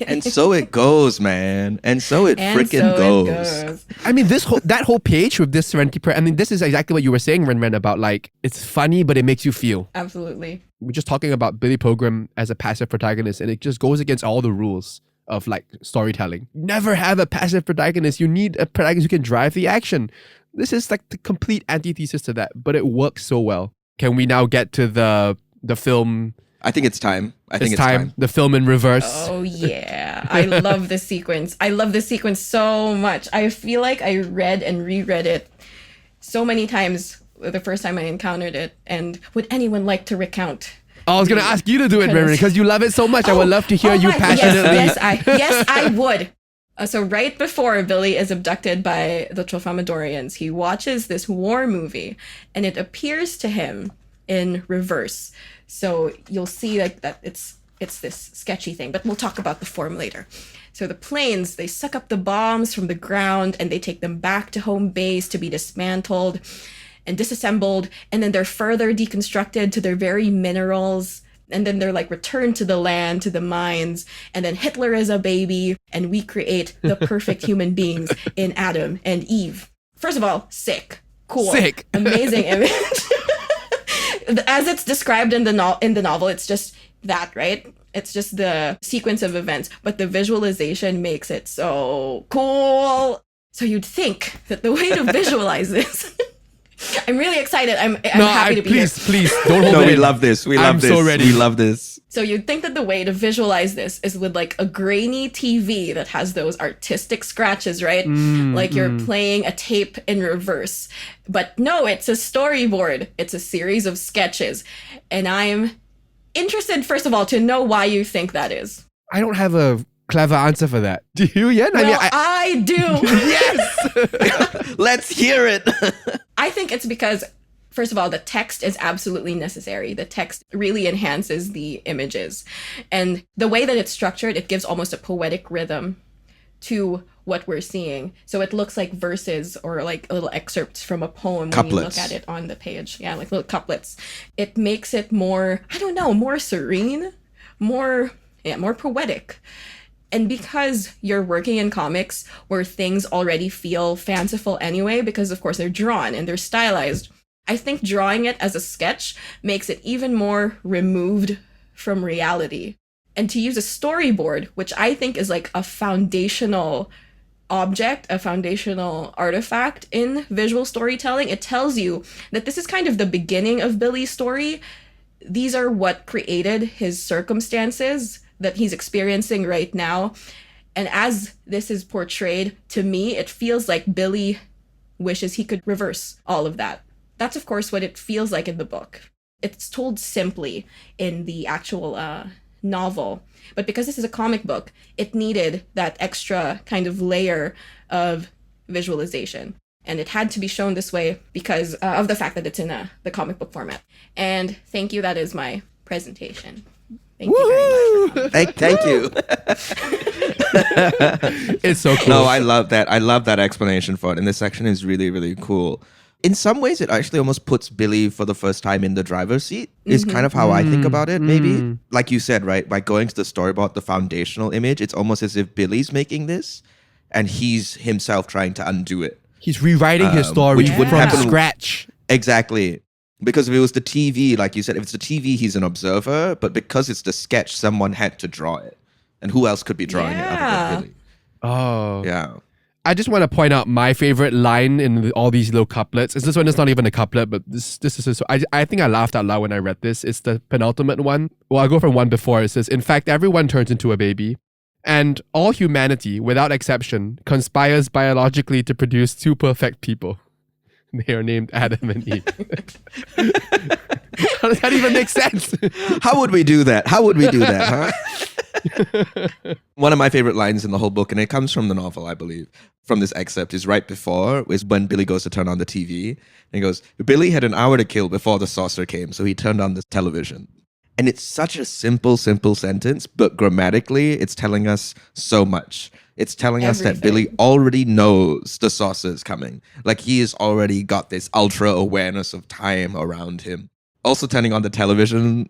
And so it goes, man. And so it freaking goes. I mean, that whole page with this Serenity Prayer, I mean, this is exactly what you were saying, Renren, about like, it's funny, but it makes you feel. Absolutely. We're just talking about Billy Pilgrim as a passive protagonist, and it just goes against all the rules of like storytelling. Never have a passive protagonist. You need a protagonist who can drive the action. This is like the complete antithesis to that, but it works so well. Can we now get to the film? I think it's time. I think it's time. The film in reverse. Oh, yeah. I love this sequence. I love this sequence so much. I feel like I read and reread it so many times the first time I encountered it. And would anyone like to recount? I was going to ask you to do it, Renren, because you love it so much. I would love to hear you passionately. Yes, I would. So right before Billy is abducted by the Tralfamadorians, he watches this war movie, and it appears to him in reverse. So you'll see like that it's this sketchy thing, but we'll talk about the form later. So the planes, they suck up the bombs from the ground and they take them back to home base to be dismantled and disassembled, and then they're further deconstructed to their very minerals, and then they're like returned to the land, to the mines, and then Hitler is a baby, and we create the perfect human beings in Adam and Eve. First of all, sick, cool, sick, amazing image. As it's described in the novel, it's just that, right? It's just the sequence of events, but the visualization makes it so cool. So you'd think that the way to visualize this. I'm really excited. I'm happy to be here. Please, don't hold it. No, we love this. I'm so ready. We love this. So you'd think that the way to visualize this is with like a grainy TV that has those artistic scratches, right? Like you're playing a tape in reverse. But no, it's a storyboard. It's a series of sketches. And I'm interested, first of all, to know why you think that is. I don't have a clever answer for that. Do you, Yan? Well, I do. Yes! Let's hear it. I think it's because, first of all, the text is absolutely necessary. The text really enhances the images. And the way that it's structured, it gives almost a poetic rhythm to what we're seeing. So it looks like verses or like little excerpts from a poem couplets. When you look at it on the page. Yeah, like little couplets. It makes it more, I don't know, more serene, more poetic. And because you're working in comics where things already feel fanciful anyway, because of course they're drawn and they're stylized, I think drawing it as a sketch makes it even more removed from reality. And to use a storyboard, which I think is like a foundational object, a foundational artifact in visual storytelling. It tells you that this is kind of the beginning of Billy's story. These are what created his circumstances that he's experiencing right now. And as this is portrayed, to me, it feels like Billy wishes he could reverse all of that. That's, of course, what it feels like in the book. It's told simply in the actual novel. But because this is a comic book, it needed that extra kind of layer of visualization. And it had to be shown this way because of the fact that it's in the comic book format. And thank you. That is my presentation. Thank you very much. Thank you. It's so cool. No, I love that. I love that explanation for it. And this section is really, really cool. In some ways, it actually almost puts Billy for the first time in the driver's seat, is kind of how I think about it, maybe. Like you said, right? By going to the storyboard, the foundational image, it's almost as if Billy's making this and he's himself trying to undo it. He's rewriting his story which would from happen scratch. Exactly. Because if it was the TV, like you said, if it's the TV, he's an observer. But because it's the sketch, someone had to draw it. And who else could be drawing it other than Billy? Oh. Yeah. I just want to point out my favorite line in all these little couplets. This one is not even a couplet, but this is so. I think I laughed out loud when I read this. It's the penultimate one. Well, I'll go from one before. It says, "In fact, everyone turns into a baby, and all humanity, without exception, conspires biologically to produce two perfect people. They are named Adam and Eve." How does that even make sense? How would we do that? How would we do that, huh? One of my favorite lines in the whole book, and it comes from the novel, I believe, from this excerpt, is right before, is when Billy goes to turn on the TV. And he goes, "Billy had an hour to kill before the saucer came, so he turned on the television." And it's such a simple sentence, but grammatically, it's telling us so much. It's telling us that Billy already knows the saucer is coming. Like, he has already got this ultra awareness of time around him. Also turning on the television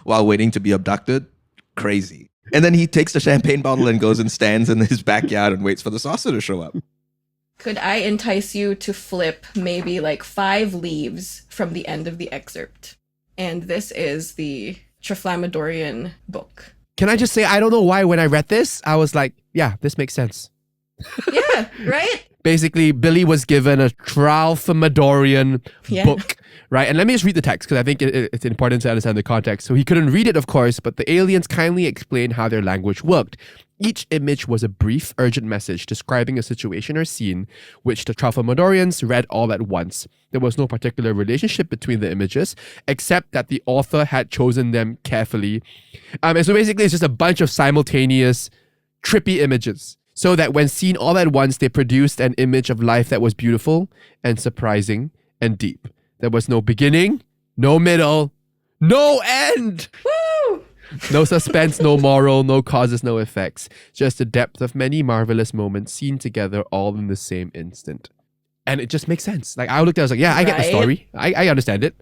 while waiting to be abducted. Crazy. And then he takes the champagne bottle and goes and stands in his backyard and waits for the saucer to show up. Could I entice you to flip maybe like 5 leaves from the end of the excerpt? And this is the Triflamadorian book. Can I just say, I don't know why when I read this, I was like, yeah, this makes sense. Yeah, right? Basically, Billy was given a Triflamadorian book, right? And let me just read the text because I think it's important to understand the context. So he couldn't read it, of course, but the aliens kindly explained how their language worked. Each image was a brief, urgent message describing a situation or scene, which the Triflamadorians read all at once. There was no particular relationship between the images, except that the author had chosen them carefully. And so basically, it's just a bunch of simultaneous, trippy images. So that when seen all at once, they produced an image of life that was beautiful and surprising and deep. There was no beginning, no middle, no end. Woo! No suspense, no moral, no causes, no effects. Just the depth of many marvelous moments seen together all in the same instant. And it just makes sense. Like, I looked at it, I was like, yeah, I get the story. I understand it.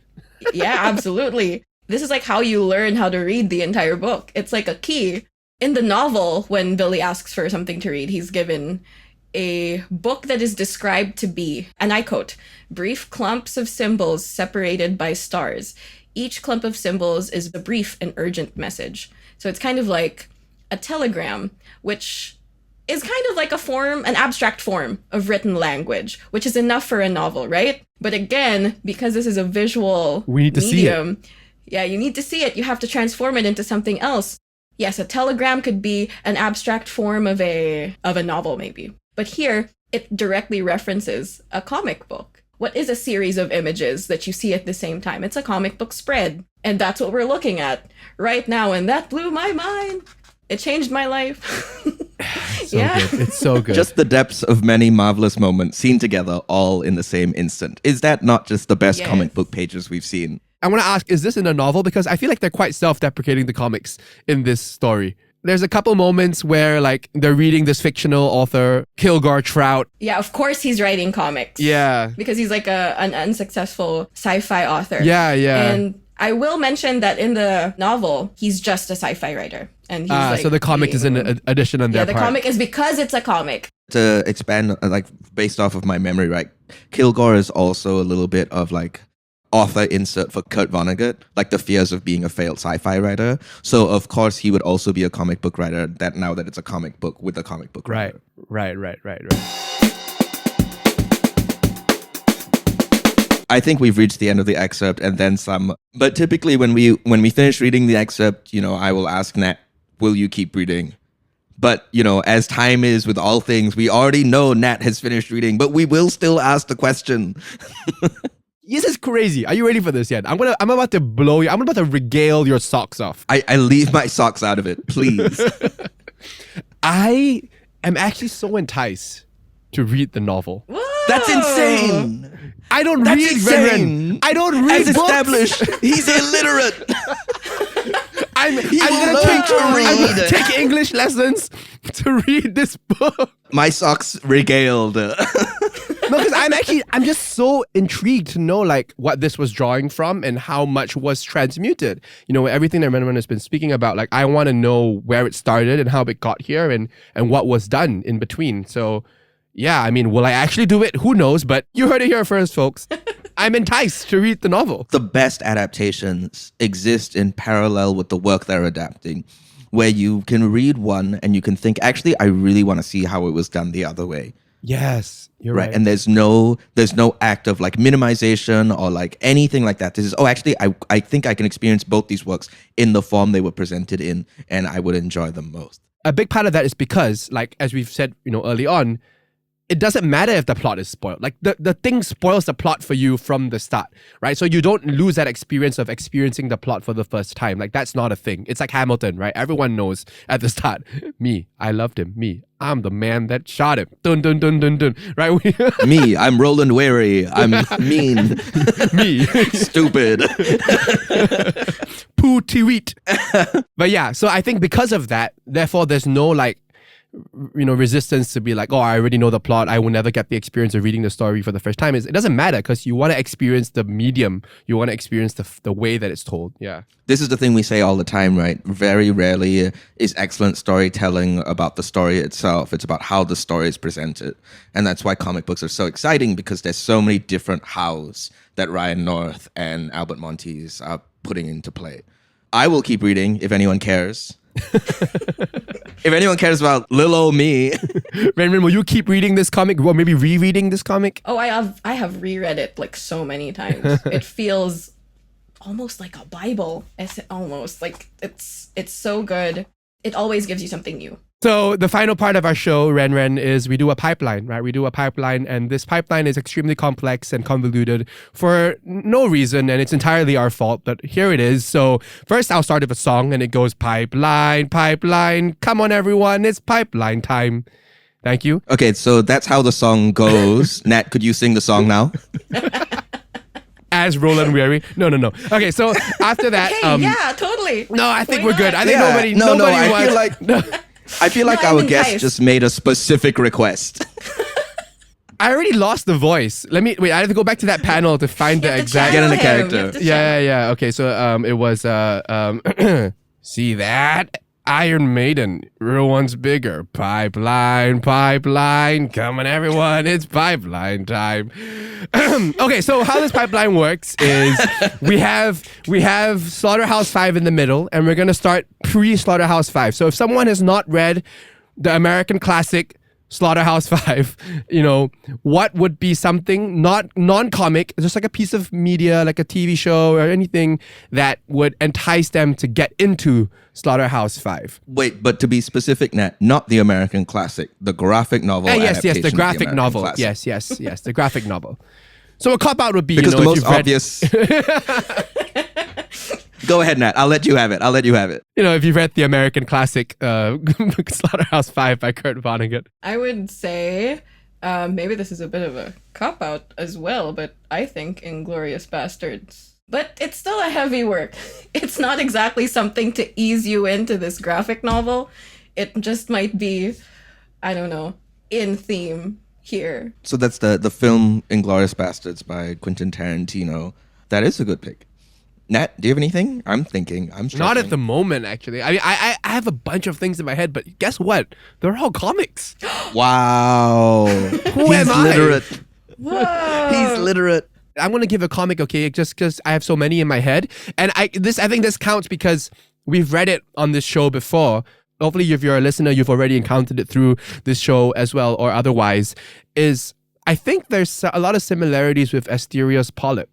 Yeah, absolutely. This is like how you learn how to read the entire book. It's like a key. In the novel, when Billy asks for something to read, he's given a book that is described to be, and I quote, "brief clumps of symbols separated by stars. Each clump of symbols is a brief and urgent message." So it's kind of like a telegram, which is kind of like an abstract form of written language, which is enough for a novel, right? But again, because this is a visual we need to medium, see it. Yeah, you need to see it. You have to transform it into something else. Yes, a telegram could be an abstract form of a novel, maybe. But here, it directly references a comic book. What is a series of images that you see at the same time? It's a comic book spread. And that's what we're looking at right now. And that blew my mind. It changed my life. Good. It's so good. Just the depths of many marvelous moments seen together all in the same instant. Is that not just the best comic book pages we've seen? I want to ask, is this in a novel? Because I feel like they're quite self-deprecating, the comics in this story. There's a couple moments where like they're reading this fictional author, Kilgore Trout. Yeah, of course he's writing comics. Yeah. Because he's like an unsuccessful sci-fi author. Yeah, yeah. And I will mention that in the novel, he's just a sci-fi writer. And he's so the comic is an addition on their part. Yeah, the comic is because it's a comic. To expand, like based off of my memory, right? Kilgore is also a little bit of like author insert for Kurt Vonnegut, like the fears of being a failed sci-fi writer. So of course he would also be a comic book writer now that it's a comic book with a comic book writer. Right. I think we've reached the end of the excerpt and then some. But typically when we finish reading the excerpt, I will ask Nat, will you keep reading? But, as time is with all things, we already know Nat has finished reading, but we will still ask the question. This is crazy. Are you ready for this yet? I'm about to blow you. I'm about to regale your socks off. I leave my socks out of it, please. I am actually so enticed to read the novel. Whoa! That's insane. I don't That's read insane. Renren. I don't read As books. established, he's illiterate. I'm will gonna learn to read. take English lessons to read this book. My socks regaled. No, because I'm just so intrigued to know like what this was drawing from and how much was transmuted. Everything that Renren has been speaking about, like I want to know where it started and how it got here and what was done in between. So yeah, I mean, will I actually do it? Who knows? But you heard it here first, folks. I'm enticed to read the novel. The best adaptations exist in parallel with the work they're adapting, where you can read one and you can think, actually, I really want to see how it was done the other way. Yes, you're right. And there's no act of like minimization or like anything like that. This is, actually, I think I can experience both these works in the form they were presented in, and I would enjoy them most. A big part of that is because, like, as we've said, early on, it doesn't matter if the plot is spoiled. Like the thing spoils the plot for you from the start, right? So you don't lose that experience of experiencing the plot for the first time. Like that's not a thing. It's like Hamilton, right? Everyone knows at the start, me, I loved him. Me, I'm the man that shot him. Dun dun dun dun dun. Right? Me, I'm Roland Wary. I'm mean. Me, stupid. Poo-tee-weet. But yeah, so I think because of that, therefore, there's no like, resistance to be like, oh, I already know the plot. I will never get the experience of reading the story for the first time. It doesn't matter because you want to experience the medium. You want to experience the way that it's told. Yeah. This is the thing we say all the time, right? Very rarely is excellent storytelling about the story itself. It's about how the story is presented. And that's why comic books are so exciting, because there's so many different hows that Ryan North and Albert Monteys are putting into play. I will keep reading if anyone cares. If anyone cares about Lil Ol' Me. Renren, will you keep reading this comic or maybe rereading this comic? Oh, I have reread it like so many times. It feels almost like a Bible. It's almost like it's so good. It always gives you something new. So the final part of our show, Renren, is we do a pipeline, right? We do a pipeline, and this pipeline is extremely complex and convoluted for no reason, and it's entirely our fault, but here it is. So first I'll start with a song, and it goes, pipeline, pipeline, come on everyone, it's pipeline time. Thank you. Okay, so that's how the song goes. Nat, could you sing the song now? As Roland Weary. No. Okay, so after that... Hey, yeah, totally. No, I think Why we're good. not? I think nobody wants... I feel like I'm our enticed. guest just made a specific request. I already lost the voice. I have to go back to that panel to find the exact... Get in the channel him. character. You have to Yeah. Okay, so it was see that? Iron Maiden, real one's bigger. Pipeline, pipeline, come on everyone, it's pipeline time. Okay, so how this pipeline works is we have Slaughterhouse-Five in the middle, and we're gonna start pre-Slaughterhouse-Five. So if someone has not read the American classic Slaughterhouse-Five, what would be something not non-comic, just like a piece of media, like a TV show or anything that would entice them to get into Slaughterhouse-Five? Wait, but to be specific, Nat, not the American classic, the graphic novel Yes, adaptation the of graphic American novel. classic. Yes, the graphic novel. So a cop-out would be, Because the if most you've read- obvious... Go ahead, Nat. I'll let you have it. if you've read the American classic Slaughterhouse-Five by Kurt Vonnegut. I would say, maybe this is a bit of a cop-out as well, but I think Inglourious Bastards. But it's still a heavy work. It's not exactly something to ease you into this graphic novel. It just might be, I don't know, in theme here. So that's the film Inglourious Bastards by Quentin Tarantino. That is a good pick. Nat, do you have anything? I'm struggling. Not at the moment, actually. I mean, I have a bunch of things in my head, but guess what? They're all comics. Wow. Who am I? Literate. Whoa! He's literate. I'm going to give a comic, okay, just because I have so many in my head. And I think this counts because we've read it on this show before. Hopefully, if you're a listener, you've already encountered it through this show as well, or otherwise. I think there's a lot of similarities with Asterios Polyp,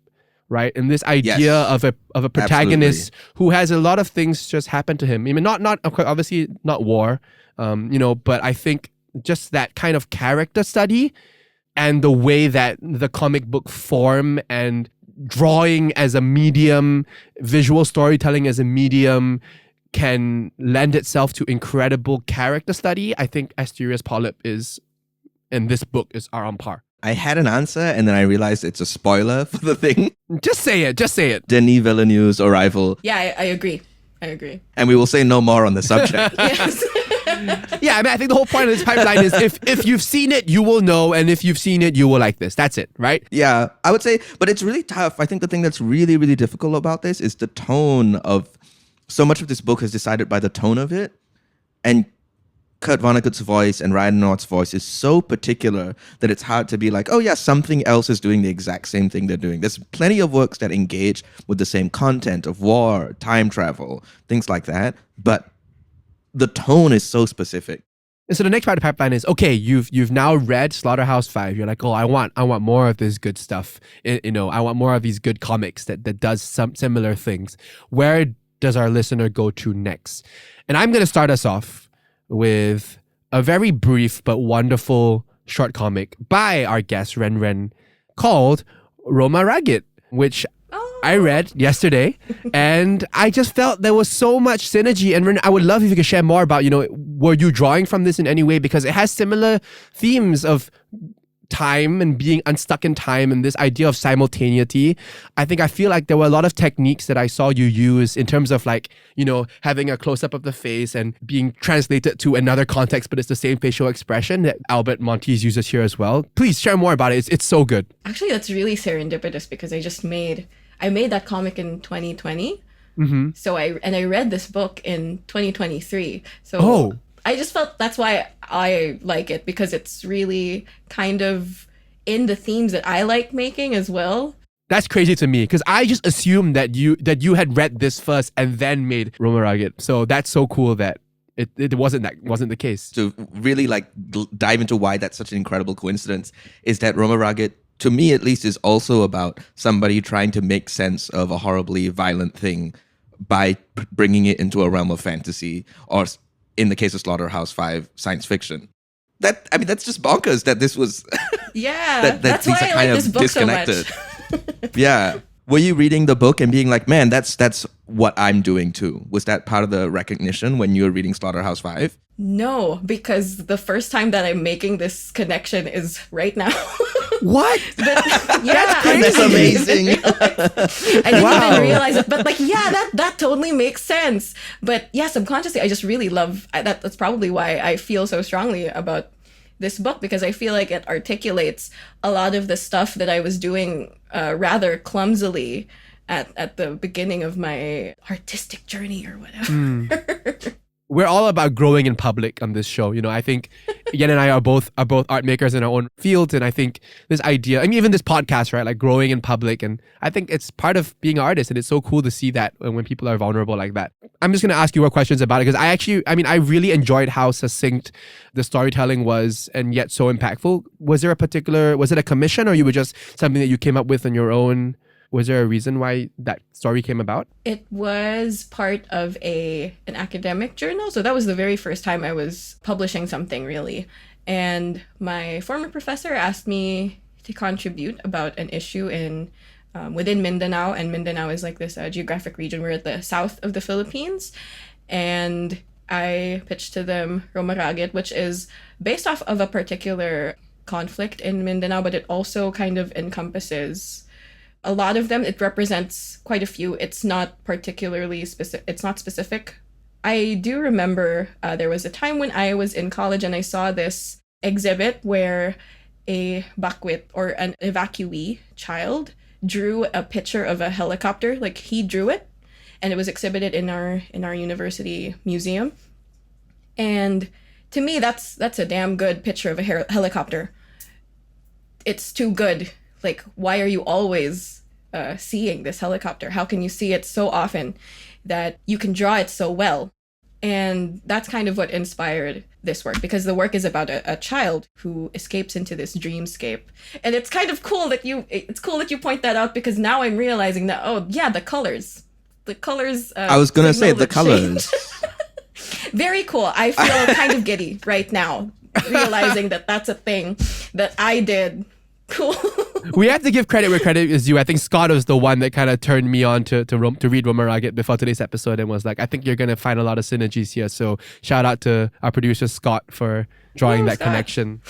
right? And this idea Yes. of a protagonist who has a lot of things just happen to him. I mean, not obviously not war, but I think just that kind of character study and the way that the comic book form and drawing as a medium, visual storytelling as a medium can lend itself to incredible character study. I think Asterios Polyp in this book are on par. I had an answer and then I realized it's a spoiler for the thing. Just say it. Denis Villeneuve's Arrival. Yeah, I agree. And we will say no more on the subject. Yes. Yeah, I mean, I think the whole point of this pipeline is if you've seen it, you will know. And if you've seen it, you will like this. That's it, right? Yeah, I would say, but it's really tough. I think the thing that's really, really difficult about this is the tone of, so much of this book is decided by the tone of it. And Kurt Vonnegut's voice and Ryan and Nat's voice is so particular that it's hard to be like, oh yeah, something else is doing the exact same thing they're doing. There's plenty of works that engage with the same content of war, time travel, things like that. But the tone is so specific. And so the next part of the pipeline is, okay, you've now read Slaughterhouse-Five. You're like, oh, I want more of this good stuff. I want more of these good comics that does some similar things. Where does our listener go to next? And I'm going to start us off with a very brief but wonderful short comic by our guest Renren called Roma Ragged, which I read yesterday, and I just felt there was so much synergy. And I would love if you could share more about, were you drawing from this in any way? Because it has similar themes of time and being unstuck in time and this idea of simultaneity. I feel like there were a lot of techniques that I saw you use in terms of having a close-up of the face and being translated to another context, but it's the same facial expression that Albert Monteys uses here as well. Please share more about it. It's so good. Actually, that's really serendipitous because I made that comic in 2020. Mm-hmm. So I read this book in 2023. So I just felt that's why I like it, because it's really kind of in the themes that I like making as well. That's crazy to me because I just assumed that you had read this first and then made Roma Ragged. So that's so cool that it wasn't the case. To really dive into why that's such an incredible coincidence is that Roma Ragged, to me at least, is also about somebody trying to make sense of a horribly violent thing by bringing it into a realm of fantasy, or in the case of Slaughterhouse-Five, science fiction. That's just bonkers that this was Yeah, that's these why are I like this book disconnected. so much. Yeah. Were you reading the book and being like, man, that's what I'm doing too? Was that part of the recognition when you were reading Slaughterhouse-Five? No, because the first time that I'm making this connection is right now. What? Yeah, That's amazing. I didn't even realize it, but that totally makes sense. But yeah, subconsciously, I just really love that. That's probably why I feel so strongly about this book, because I feel like it articulates a lot of the stuff that I was doing rather clumsily at the beginning of my artistic journey or whatever. We're all about growing in public on this show. I think Yan and I are both art makers in our own fields. And I think this idea, even this podcast, right? Like growing in public. And I think it's part of being an artist. And it's so cool to see that when people are vulnerable like that. I'm just going to ask you more questions about it because I really enjoyed how succinct the storytelling was and yet so impactful. Was it a commission, or you were just something that you came up with on your own? Was there a reason why that story came about? It was part of an academic journal. So that was the very first time I was publishing something, really. And my former professor asked me to contribute about an issue within Mindanao. And Mindanao is like this geographic region. We're at the south of the Philippines. And I pitched to them Roma Ragged, which is based off of a particular conflict in Mindanao, but it also kind of encompasses a lot of them. It represents quite a few. It's not particularly specific. It's not specific. I do remember there was a time when I was in college and I saw this exhibit where a bakwit, or an evacuee child, drew a picture of a helicopter. Like, he drew it, and it was exhibited in our university museum. And to me, that's a damn good picture of a helicopter. It's too good Like, why are you always seeing this helicopter? How can you see it so often that you can draw it so well? And that's kind of what inspired this work, because the work is about a child who escapes into this dreamscape. And it's kind of cool that you point that out, because now I'm realizing that, oh yeah, the colors. I was gonna say the colors. Very cool. I feel kind of giddy right now, realizing that that's a thing that I did. Cool. We have to give credit where credit is due. I think Scott was the one that kind of turned me on to read Romaraget before today's episode, and was like, I think you're going to find a lot of synergies here. So shout out to our producer Scott for drawing that Scott. connection.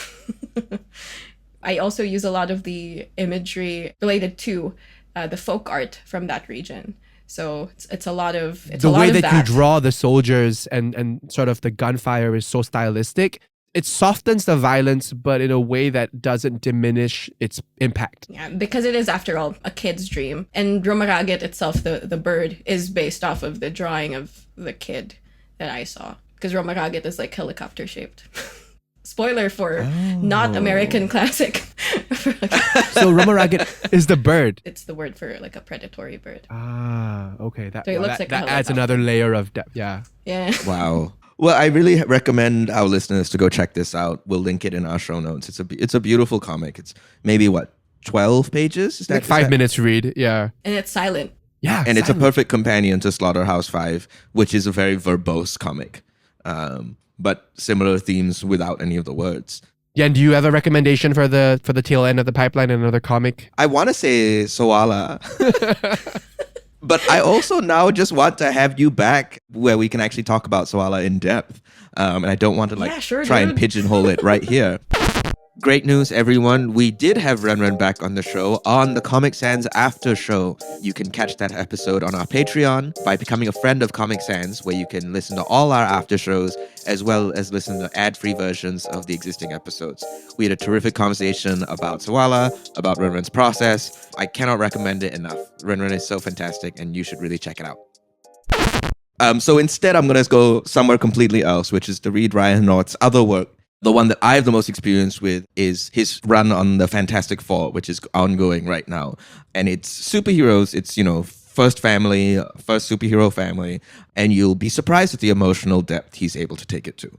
I also use a lot of the imagery related to the folk art from that region. So it's a lot of it's the a lot way of that you draw the soldiers and sort of the gunfire is so stylistic. It softens the violence, but in a way that doesn't diminish its impact. Yeah, because it is, after all, a kid's dream. And Romaraget itself, the bird, is based off of the drawing of the kid that I saw. Because Romaraget is like helicopter shaped. Spoiler for not American classic. So Romaraget is the bird. It's the word for like a predatory bird. Ah, okay. So it looks like a that adds helicopter. another layer of depth. Yeah. Yeah. Wow. Well, I really recommend our listeners to go check this out. We'll link it in our show notes. It's a beautiful comic. It's maybe 12 pages? Is that Like 5 minutes read. Yeah. And it's silent. Yeah. And it's a perfect companion to Slaughterhouse-Five, which is a very verbose comic. But similar themes without any of the words. Yeah, and do you have a recommendation for the tail end of the pipeline, another comic? I want to say Soala. But I also now just want to have you back where we can actually talk about Soala in depth. And I don't want to try and pigeonhole it right here. Great news, everyone. We did have Renren back on the show on the Comic Sans After Show. You can catch that episode on our Patreon by becoming a friend of Comic Sans, where you can listen to all our after shows as well as listen to ad-free versions of the existing episodes. We had a terrific conversation about Soala, about Renren's process. I cannot recommend it enough. Renren is so fantastic, and you should really check it out. So instead, I'm going to go somewhere completely else, which is to read Ryan North's other work. The one that I have the most experience with is his run on the Fantastic Four, which is ongoing right now. And it's superheroes. It's, first superhero family. And you'll be surprised at the emotional depth he's able to take it to.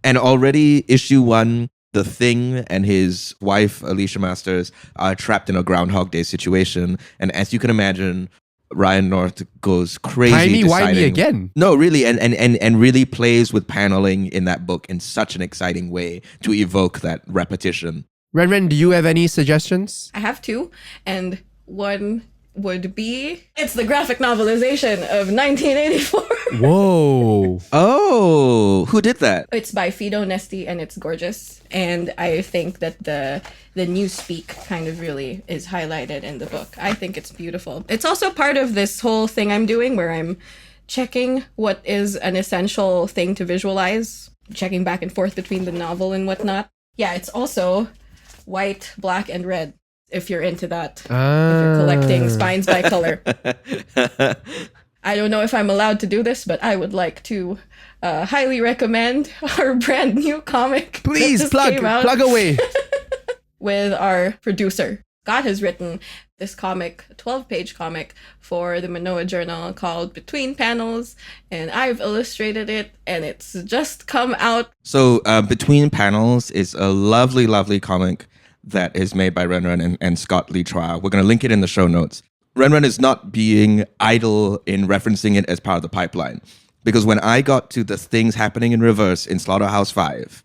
And already issue 1, The Thing and his wife, Alicia Masters, are trapped in a Groundhog Day situation. And as you can imagine, Ryan North goes crazy. Timey-wimey again. No, really, and really plays with paneling in that book in such an exciting way to evoke that repetition. Renren, do you have any suggestions? I have 2, and one would be, it's the graphic novelization of 1984. Whoa. Oh, who did that? It's by Fido Nesti, and it's gorgeous. And I think that the newspeak kind of really is highlighted in the book. I think it's beautiful. It's also part of this whole thing I'm doing where I'm checking what is an essential thing to visualize, checking back and forth between the novel and whatnot. Yeah, it's also white, black, and red, if you're into that. If you're collecting spines by color. I don't know if I'm allowed to do this, but I would like to highly recommend our brand new comic. Please, plug away. With our producer. Scott has written this comic, a 12-page comic for the Manoa Journal called Between Panels, and I've illustrated it, and it's just come out. So Between Panels is a lovely, lovely comic that is made by Renren and Scott Lee Chua. We're going to link it in the show notes. Renren is not being idle in referencing it as part of the pipeline. Because when I got to the things happening in reverse in Slaughterhouse-Five,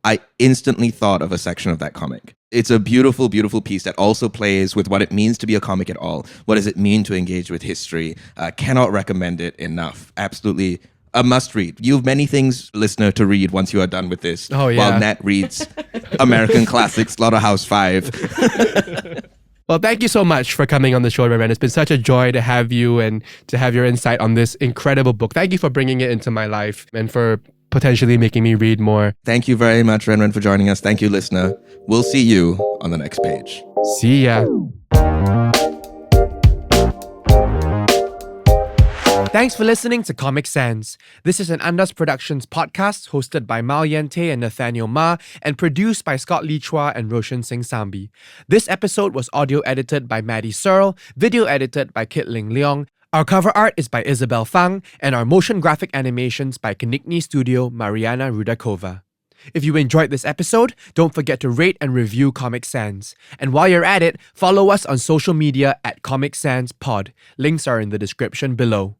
I instantly thought of a section of that comic. It's a beautiful, beautiful piece that also plays with what it means to be a comic at all. What does it mean to engage with history? Cannot recommend it enough. Absolutely a must read. You have many things, listener, to read once you are done with this. Oh, yeah. While Nat reads American classic Slaughterhouse-Five. Well, thank you so much for coming on the show, Renren. It's been such a joy to have you and to have your insight on this incredible book. Thank you for bringing it into my life and for potentially making me read more. Thank you very much, Renren, for joining us. Thank you, listener. We'll see you on the next page. See ya. Thanks for listening to Comic Sans. This is an Andas Productions podcast hosted by Mao Yente and Nathaniel Ma and produced by Scott Lee Chua and Roshan Singh Sambi. This episode was audio edited by Maddie Searle, video edited by Kit Ling Leong. Our cover art is by Isabel Fang, and our motion graphic animations by Kanikni Studio Mariana Rudakova. If you enjoyed this episode, don't forget to rate and review Comic Sans. And while you're at it, follow us on social media at Comic Sans Pod. Links are in the description below.